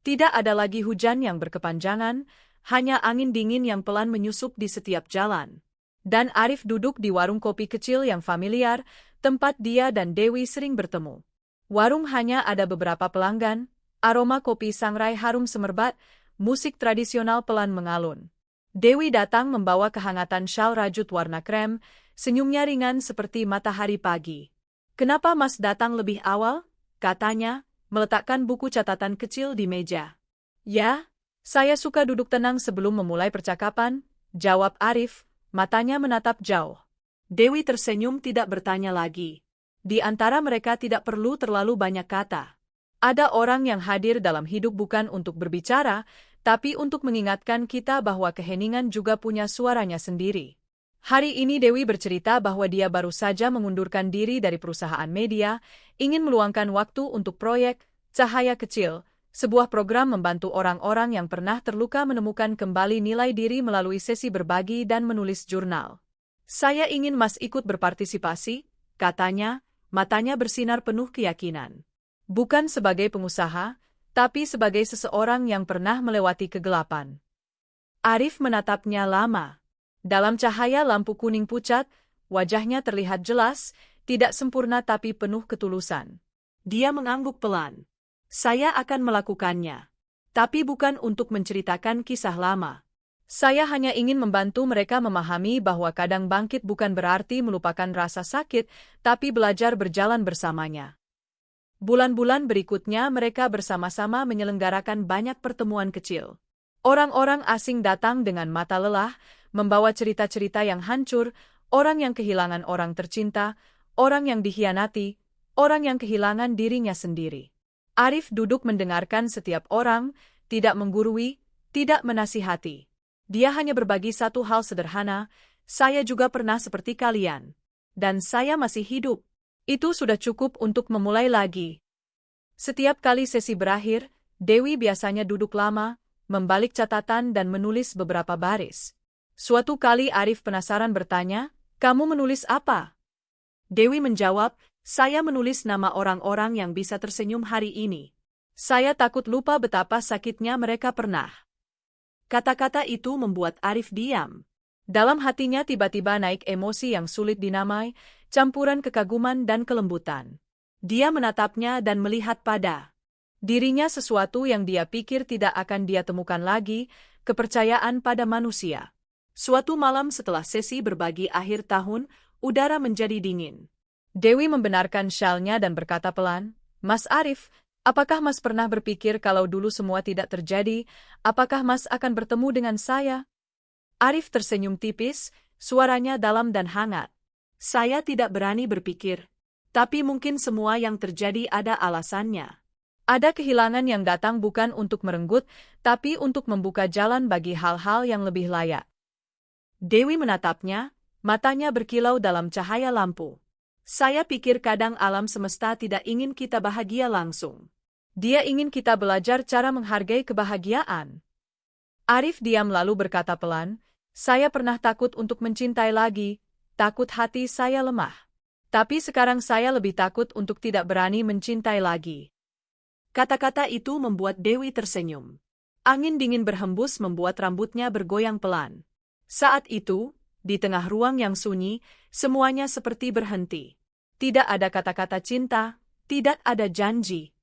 Tidak ada lagi hujan yang berkepanjangan, hanya angin dingin yang pelan menyusup di setiap jalan. Dan Arif duduk di warung kopi kecil yang familiar, tempat dia dan Dewi sering bertemu. Warung hanya ada beberapa pelanggan, aroma kopi sangrai harum semerbak, musik tradisional pelan mengalun. Dewi datang membawa kehangatan syal rajut warna krem, senyumnya ringan seperti matahari pagi. "Kenapa Mas datang lebih awal?" katanya, meletakkan buku catatan kecil di meja. "Ya, saya suka duduk tenang sebelum memulai percakapan," jawab Arif, matanya menatap jauh. Dewi tersenyum tidak bertanya lagi. Di antara mereka tidak perlu terlalu banyak kata. Ada orang yang hadir dalam hidup bukan untuk berbicara, tapi untuk mengingatkan kita bahwa keheningan juga punya suaranya sendiri. Hari ini Dewi bercerita bahwa dia baru saja mengundurkan diri dari perusahaan media, ingin meluangkan waktu untuk proyek Cahaya Kecil, Sebuah program membantu orang-orang yang pernah terluka menemukan kembali nilai diri melalui sesi berbagi dan menulis jurnal. Saya ingin Mas ikut berpartisipasi, katanya, matanya bersinar penuh keyakinan. Bukan sebagai pengusaha, tapi sebagai seseorang yang pernah melewati kegelapan. Arif menatapnya lama. Dalam cahaya lampu kuning pucat, wajahnya terlihat jelas, tidak sempurna tapi penuh ketulusan. Dia mengangguk pelan. Saya akan melakukannya. Tapi bukan untuk menceritakan kisah lama. Saya hanya ingin membantu mereka memahami bahwa kadang bangkit bukan berarti melupakan rasa sakit, tapi belajar berjalan bersamanya. Bulan-bulan berikutnya mereka bersama-sama menyelenggarakan banyak pertemuan kecil. Orang-orang asing datang dengan mata lelah, membawa cerita-cerita yang hancur, orang yang kehilangan orang tercinta, orang yang dikhianati, orang yang kehilangan dirinya sendiri. Arif duduk mendengarkan setiap orang, tidak menggurui, tidak menasihati. Dia hanya berbagi satu hal sederhana, saya juga pernah seperti kalian. Dan saya masih hidup. Itu sudah cukup untuk memulai lagi. Setiap kali sesi berakhir, Dewi biasanya duduk lama, membalik catatan dan menulis beberapa baris. Suatu kali Arif penasaran bertanya, "Kamu menulis apa?" Dewi menjawab, "Saya menulis nama orang-orang yang bisa tersenyum hari ini. Saya takut lupa betapa sakitnya mereka pernah." Kata-kata itu membuat Arif diam. Dalam hatinya tiba-tiba naik emosi yang sulit dinamai, campuran kekaguman dan kelembutan. Dia menatapnya dan melihat pada dirinya sesuatu yang dia pikir tidak akan dia temukan lagi, kepercayaan pada manusia. Suatu malam setelah sesi berbagi akhir tahun, udara menjadi dingin. Dewi membenarkan syalnya dan berkata pelan, "Mas Arif, apakah Mas pernah berpikir kalau dulu semua tidak terjadi, apakah Mas akan bertemu dengan saya?" Arif tersenyum tipis, suaranya dalam dan hangat. "Saya tidak berani berpikir. Tapi mungkin semua yang terjadi ada alasannya. Ada kehilangan yang datang bukan untuk merenggut, tapi untuk membuka jalan bagi hal-hal yang lebih layak." Dewi menatapnya, matanya berkilau dalam cahaya lampu. "Saya pikir kadang alam semesta tidak ingin kita bahagia langsung. Dia ingin kita belajar cara menghargai kebahagiaan." Arif diam lalu berkata pelan, "Saya pernah takut untuk mencintai lagi, takut hati saya lemah. Tapi sekarang saya lebih takut untuk tidak berani mencintai lagi." Kata-kata itu membuat Dewi tersenyum. Angin dingin berhembus membuat rambutnya bergoyang pelan. Saat itu, di tengah ruang yang sunyi, semuanya seperti berhenti. Tidak ada kata-kata cinta, tidak ada janji.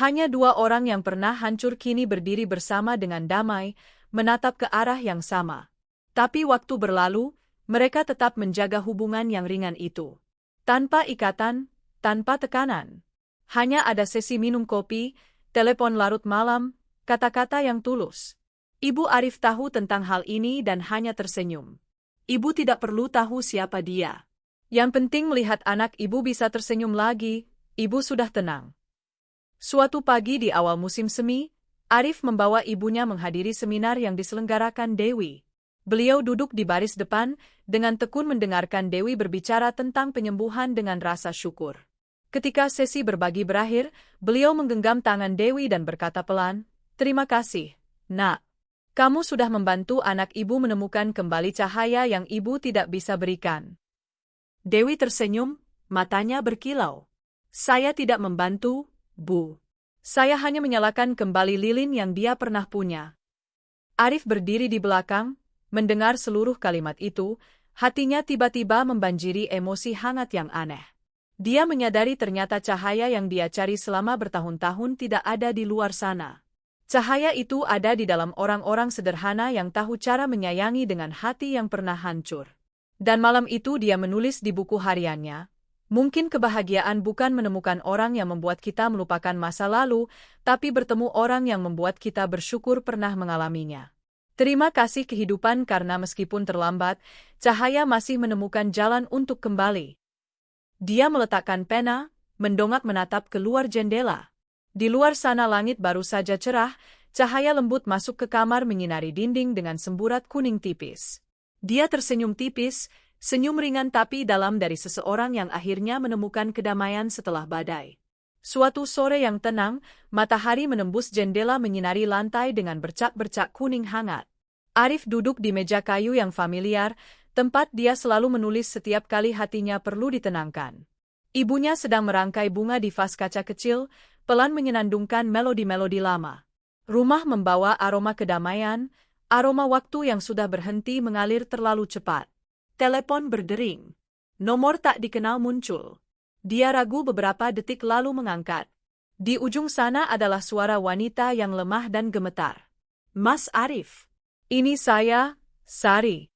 Hanya dua orang yang pernah hancur kini berdiri bersama dengan damai, menatap ke arah yang sama. Tapi waktu berlalu, mereka tetap menjaga hubungan yang ringan itu. Tanpa ikatan, tanpa tekanan. Hanya ada sesi minum kopi, telepon larut malam, kata-kata yang tulus. Ibu Arif tahu tentang hal ini dan hanya tersenyum. Ibu tidak perlu tahu siapa dia. Yang penting melihat anak ibu bisa tersenyum lagi, ibu sudah tenang. Suatu pagi di awal musim semi, Arif membawa ibunya menghadiri seminar yang diselenggarakan Dewi. Beliau duduk di baris depan, dengan tekun mendengarkan Dewi berbicara tentang penyembuhan dengan rasa syukur. Ketika sesi berbagi berakhir, beliau menggenggam tangan Dewi dan berkata pelan, "Terima kasih, Nak. Kamu sudah membantu anak ibu menemukan kembali cahaya yang ibu tidak bisa berikan." Dewi tersenyum, matanya berkilau. "Saya tidak membantu, Bu. Saya hanya menyalakan kembali lilin yang dia pernah punya." Arif berdiri di belakang, mendengar seluruh kalimat itu, hatinya tiba-tiba membanjiri emosi hangat yang aneh. Dia menyadari ternyata cahaya yang dia cari selama bertahun-tahun tidak ada di luar sana. Cahaya itu ada di dalam orang-orang sederhana yang tahu cara menyayangi dengan hati yang pernah hancur. Dan malam itu dia menulis di buku hariannya, "Mungkin kebahagiaan bukan menemukan orang yang membuat kita melupakan masa lalu, tapi bertemu orang yang membuat kita bersyukur pernah mengalaminya." Terima kasih kehidupan karena meskipun terlambat, cahaya masih menemukan jalan untuk kembali. Dia meletakkan pena, mendongak menatap keluar jendela. Di luar sana langit baru saja cerah, cahaya lembut masuk ke kamar menyinari dinding dengan semburat kuning tipis. Dia tersenyum tipis, senyum ringan tapi dalam dari seseorang yang akhirnya menemukan kedamaian setelah badai. Suatu sore yang tenang, matahari menembus jendela menyinari lantai dengan bercak-bercak kuning hangat. Arif duduk di meja kayu yang familiar, tempat dia selalu menulis setiap kali hatinya perlu ditenangkan. Ibunya sedang merangkai bunga di vas kaca kecil, pelan menyenandungkan melodi-melodi lama. Rumah membawa aroma kedamaian, aroma waktu yang sudah berhenti mengalir terlalu cepat. Telepon berdering. Nomor tak dikenal muncul. Dia ragu beberapa detik lalu mengangkat. Di ujung sana adalah suara wanita yang lemah dan gemetar. "Mas Arif. Ini saya, Sari."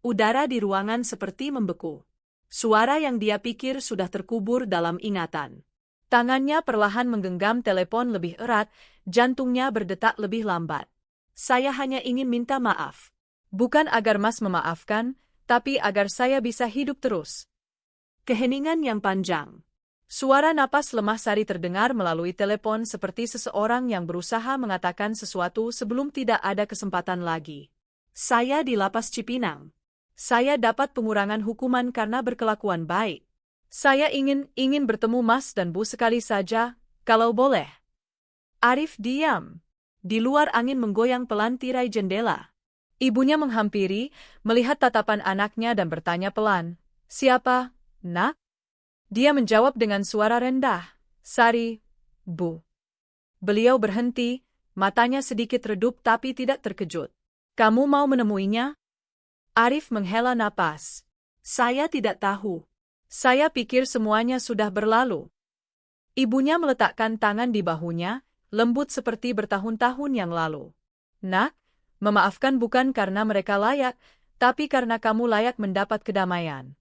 Udara di ruangan seperti membeku. Suara yang dia pikir sudah terkubur dalam ingatan. Tangannya perlahan menggenggam telepon lebih erat, jantungnya berdetak lebih lambat. "Saya hanya ingin minta maaf. Bukan agar Mas memaafkan, tapi agar saya bisa hidup terus." Keheningan yang panjang. Suara napas lemah Sari terdengar melalui telepon seperti seseorang yang berusaha mengatakan sesuatu sebelum tidak ada kesempatan lagi. "Saya di lapas Cipinang. Saya dapat pengurangan hukuman karena berkelakuan baik. Saya ingin bertemu Mas dan Bu sekali saja, kalau boleh." Arif diam. Di luar angin menggoyang pelan tirai jendela. Ibunya menghampiri, melihat tatapan anaknya dan bertanya pelan, "Siapa, Nak?" Dia menjawab dengan suara rendah, "Sari, Bu." Beliau berhenti, matanya sedikit redup tapi tidak terkejut. "Kamu mau menemuinya?" Arif menghela napas. "Saya tidak tahu. Saya pikir semuanya sudah berlalu." Ibunya meletakkan tangan di bahunya, lembut seperti bertahun-tahun yang lalu. "Nak, memaafkan bukan karena mereka layak, tapi karena kamu layak mendapat kedamaian."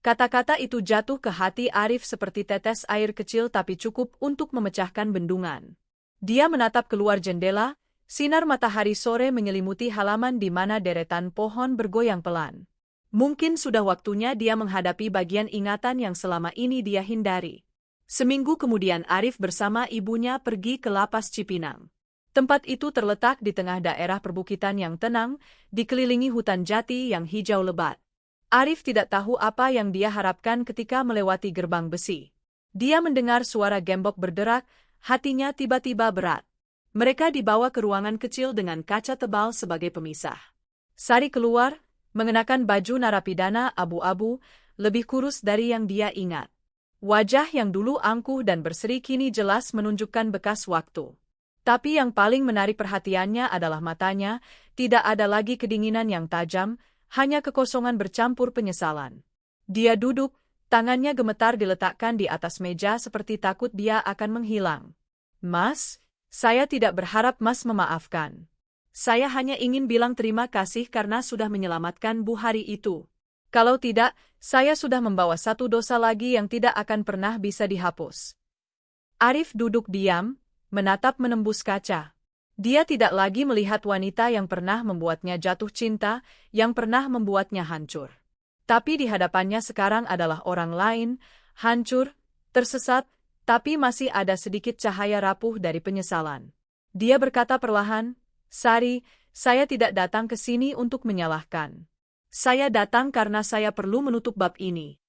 Kata-kata itu jatuh ke hati Arif seperti tetes air kecil tapi cukup untuk memecahkan bendungan. Dia menatap keluar jendela, sinar matahari sore menyelimuti halaman di mana deretan pohon bergoyang pelan. Mungkin sudah waktunya dia menghadapi bagian ingatan yang selama ini dia hindari. Seminggu kemudian Arif bersama ibunya pergi ke lapas Cipinang. Tempat itu terletak di tengah daerah perbukitan yang tenang, dikelilingi hutan jati yang hijau lebat. Arif tidak tahu apa yang dia harapkan ketika melewati gerbang besi. Dia mendengar suara gembok berderak, hatinya tiba-tiba berat. Mereka dibawa ke ruangan kecil dengan kaca tebal sebagai pemisah. Sari keluar, mengenakan baju narapidana abu-abu, lebih kurus dari yang dia ingat. Wajah yang dulu angkuh dan berseri kini jelas menunjukkan bekas waktu. Tapi yang paling menarik perhatiannya adalah matanya, tidak ada lagi kedinginan yang tajam, hanya kekosongan bercampur penyesalan. Dia duduk, tangannya gemetar diletakkan di atas meja seperti takut dia akan menghilang. "Mas, saya tidak berharap Mas memaafkan. Saya hanya ingin bilang terima kasih karena sudah menyelamatkan Bu hari itu. Kalau tidak, saya sudah membawa satu dosa lagi yang tidak akan pernah bisa dihapus." Arif duduk diam, menatap menembus kaca. Dia tidak lagi melihat wanita yang pernah membuatnya jatuh cinta, yang pernah membuatnya hancur. Tapi di hadapannya sekarang adalah orang lain, hancur, tersesat, tapi masih ada sedikit cahaya rapuh dari penyesalan. Dia berkata perlahan, "Sari, saya tidak datang ke sini untuk menyalahkan. Saya datang karena saya perlu menutup bab ini."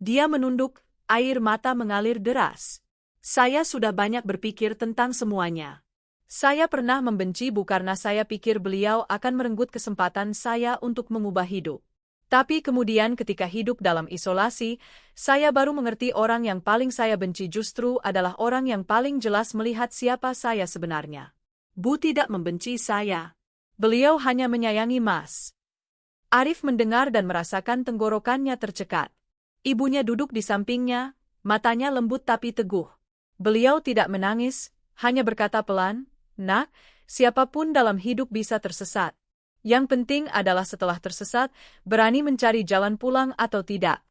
Dia menunduk, air mata mengalir deras. "Saya sudah banyak berpikir tentang semuanya. Saya pernah membenci Bu karena saya pikir beliau akan merenggut kesempatan saya untuk mengubah hidup. Tapi kemudian ketika hidup dalam isolasi, saya baru mengerti orang yang paling saya benci justru adalah orang yang paling jelas melihat siapa saya sebenarnya. Bu tidak membenci saya. Beliau hanya menyayangi Mas." Arif mendengar dan merasakan tenggorokannya tercekat. Ibunya duduk di sampingnya, matanya lembut tapi teguh. Beliau tidak menangis, hanya berkata pelan, "Nak, siapapun dalam hidup bisa tersesat. Yang penting adalah setelah tersesat, berani mencari jalan pulang atau tidak."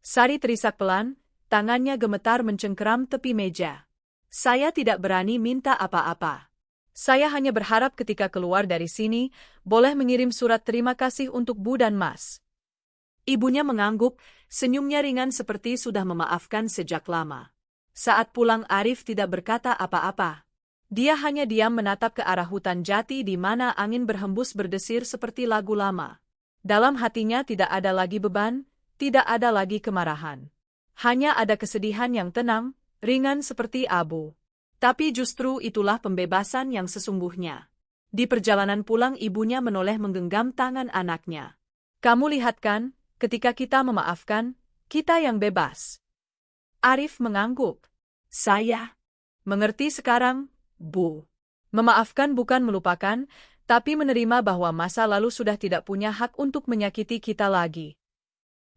Sari terisak pelan, tangannya gemetar mencengkeram tepi meja. "Saya tidak berani minta apa-apa. Saya hanya berharap ketika keluar dari sini, boleh mengirim surat terima kasih untuk Bu dan Mas." Ibunya mengangguk, senyumnya ringan seperti sudah memaafkan sejak lama. Saat pulang Arif tidak berkata apa-apa. Dia hanya diam menatap ke arah hutan jati di mana angin berhembus berdesir seperti lagu lama. Dalam hatinya tidak ada lagi beban, tidak ada lagi kemarahan. Hanya ada kesedihan yang tenang, ringan seperti abu. Tapi justru itulah pembebasan yang sesungguhnya. Di perjalanan pulang ibunya menoleh menggenggam tangan anaknya. Kamu lihat kan, ketika kita memaafkan, kita yang bebas. Arif mengangguk. Saya mengerti sekarang, Bu. Memaafkan bukan melupakan, tapi menerima bahwa masa lalu sudah tidak punya hak untuk menyakiti kita lagi.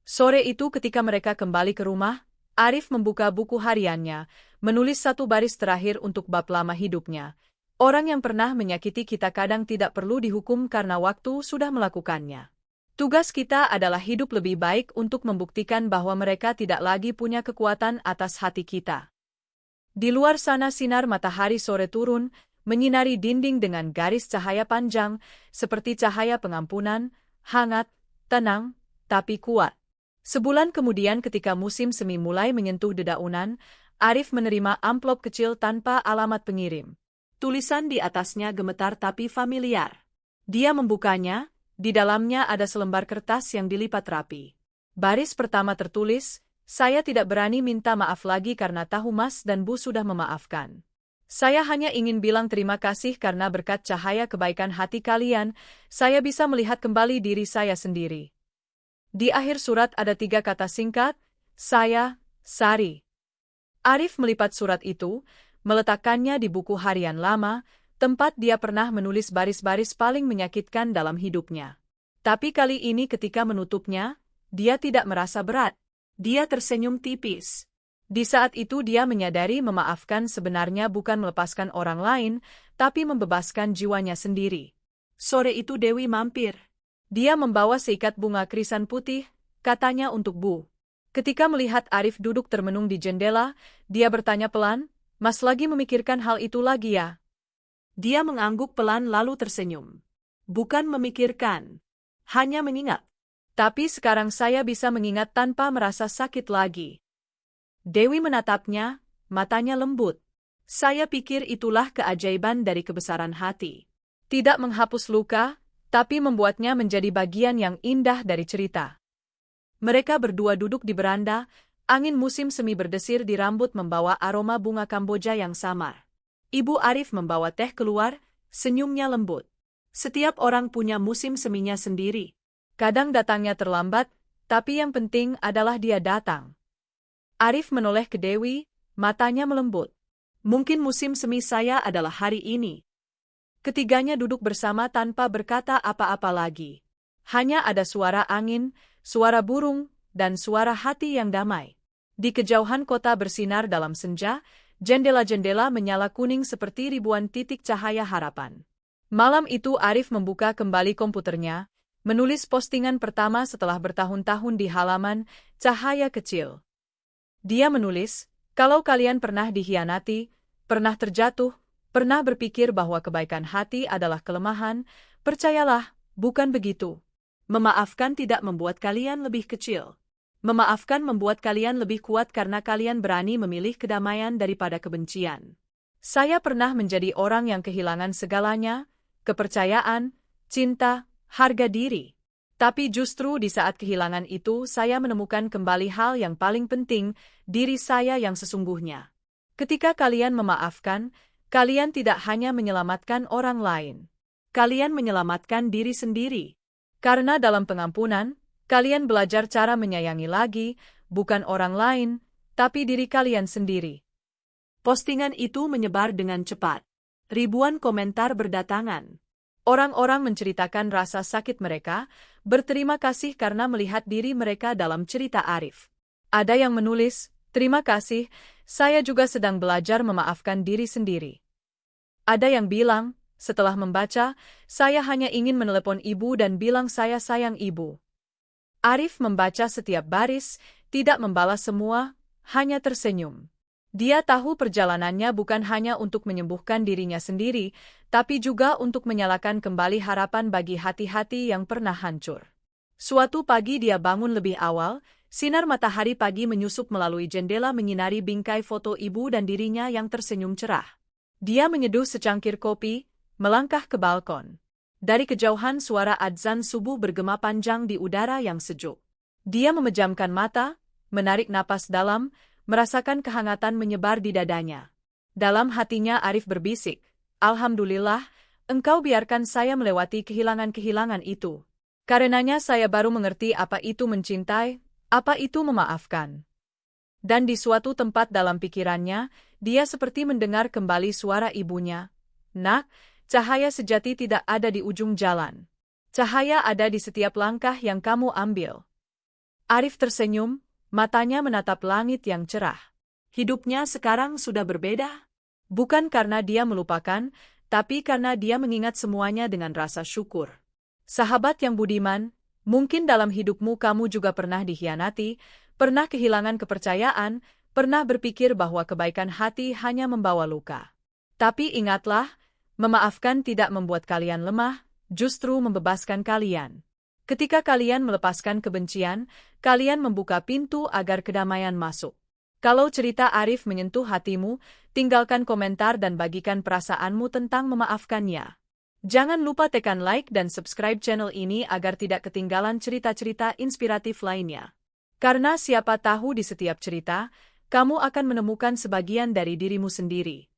Sore itu ketika mereka kembali ke rumah, Arif membuka buku hariannya, menulis satu baris terakhir untuk bab lama hidupnya. Orang yang pernah menyakiti kita kadang tidak perlu dihukum karena waktu sudah melakukannya. Tugas kita adalah hidup lebih baik untuk membuktikan bahwa mereka tidak lagi punya kekuatan atas hati kita. Di luar sana sinar matahari sore turun, menyinari dinding dengan garis cahaya panjang, seperti cahaya pengampunan, hangat, tenang, tapi kuat. Sebulan kemudian ketika musim semi mulai menyentuh dedaunan, Arif menerima amplop kecil tanpa alamat pengirim. Tulisan di atasnya gemetar tapi familiar. Dia membukanya, di dalamnya ada selembar kertas yang dilipat rapi. Baris pertama tertulis, "Saya tidak berani minta maaf lagi karena tahu Mas dan Bu sudah memaafkan. Saya hanya ingin bilang terima kasih karena berkat cahaya kebaikan hati kalian, saya bisa melihat kembali diri saya sendiri." Di akhir surat ada 3 kata singkat, "Saya, Sari." Arif melipat surat itu, meletakkannya di buku harian lama, tempat dia pernah menulis baris-baris paling menyakitkan dalam hidupnya. Tapi kali ini ketika menutupnya, dia tidak merasa berat. Dia tersenyum tipis. Di saat itu dia menyadari memaafkan sebenarnya bukan melepaskan orang lain, tapi membebaskan jiwanya sendiri. Sore itu Dewi mampir. Dia membawa seikat bunga krisan putih, katanya untuk Bu. Ketika melihat Arif duduk termenung di jendela, dia bertanya pelan, "Mas lagi memikirkan hal itu lagi ya?" Dia mengangguk pelan lalu tersenyum. "Bukan memikirkan, hanya mengingat. Tapi sekarang saya bisa mengingat tanpa merasa sakit lagi." Dewi menatapnya, matanya lembut. "Saya pikir itulah keajaiban dari kebesaran hati. Tidak menghapus luka, tapi membuatnya menjadi bagian yang indah dari cerita." Mereka berdua duduk di beranda, angin musim semi berdesir di rambut membawa aroma bunga Kamboja yang samar. Ibu Arif membawa teh keluar, senyumnya lembut. Setiap orang punya musim seminya sendiri. Kadang datangnya terlambat, tapi yang penting adalah dia datang. Arif menoleh ke Dewi, matanya melembut. "Mungkin musim semi saya adalah hari ini." Ketiganya duduk bersama tanpa berkata apa-apa lagi. Hanya ada suara angin, suara burung, dan suara hati yang damai. Di kejauhan kota bersinar dalam senja, jendela-jendela menyala kuning seperti ribuan titik cahaya harapan. Malam itu Arif membuka kembali komputernya, menulis postingan pertama setelah bertahun-tahun di halaman, "Cahaya Kecil." Dia menulis, "Kalau kalian pernah dihianati, pernah terjatuh, pernah berpikir bahwa kebaikan hati adalah kelemahan, percayalah, bukan begitu. Memaafkan tidak membuat kalian lebih kecil. Memaafkan membuat kalian lebih kuat karena kalian berani memilih kedamaian daripada kebencian. Saya pernah menjadi orang yang kehilangan segalanya, kepercayaan, cinta, harga diri. Tapi justru di saat kehilangan itu saya menemukan kembali hal yang paling penting, diri saya yang sesungguhnya. Ketika kalian memaafkan, kalian tidak hanya menyelamatkan orang lain. Kalian menyelamatkan diri sendiri. Karena dalam pengampunan, kalian belajar cara menyayangi lagi, bukan orang lain, tapi diri kalian sendiri." Postingan itu menyebar dengan cepat. Ribuan komentar berdatangan. Orang-orang menceritakan rasa sakit mereka, berterima kasih karena melihat diri mereka dalam cerita Arif. Ada yang menulis, "Terima kasih, saya juga sedang belajar memaafkan diri sendiri." Ada yang bilang, "Setelah membaca, saya hanya ingin menelepon ibu dan bilang saya sayang ibu." Arif membaca setiap baris, tidak membalas semua, hanya tersenyum. Dia tahu perjalanannya bukan hanya untuk menyembuhkan dirinya sendiri, tapi juga untuk menyalakan kembali harapan bagi hati-hati yang pernah hancur. Suatu pagi dia bangun lebih awal, sinar matahari pagi menyusup melalui jendela menyinari bingkai foto ibu dan dirinya yang tersenyum cerah. Dia menyeduh secangkir kopi, melangkah ke balkon. Dari kejauhan suara adzan subuh bergema panjang di udara yang sejuk. Dia memejamkan mata, menarik napas dalam, merasakan kehangatan menyebar di dadanya. Dalam hatinya Arif berbisik, "Alhamdulillah, engkau biarkan saya melewati kehilangan-kehilangan itu. Karenanya saya baru mengerti apa itu mencintai, apa itu memaafkan." Dan di suatu tempat dalam pikirannya, dia seperti mendengar kembali suara ibunya. "Nak, cahaya sejati tidak ada di ujung jalan. Cahaya ada di setiap langkah yang kamu ambil." Arif tersenyum, matanya menatap langit yang cerah. Hidupnya sekarang sudah berbeda. Bukan karena dia melupakan, tapi karena dia mengingat semuanya dengan rasa syukur. Sahabat yang budiman, mungkin dalam hidupmu kamu juga pernah dikhianati, pernah kehilangan kepercayaan, pernah berpikir bahwa kebaikan hati hanya membawa luka. Tapi ingatlah, memaafkan tidak membuat kalian lemah, justru membebaskan kalian. Ketika kalian melepaskan kebencian, kalian membuka pintu agar kedamaian masuk. Kalau cerita Arif menyentuh hatimu, tinggalkan komentar dan bagikan perasaanmu tentang memaafkannya. Jangan lupa tekan like dan subscribe channel ini agar tidak ketinggalan cerita-cerita inspiratif lainnya. Karena siapa tahu di setiap cerita, kamu akan menemukan sebagian dari dirimu sendiri.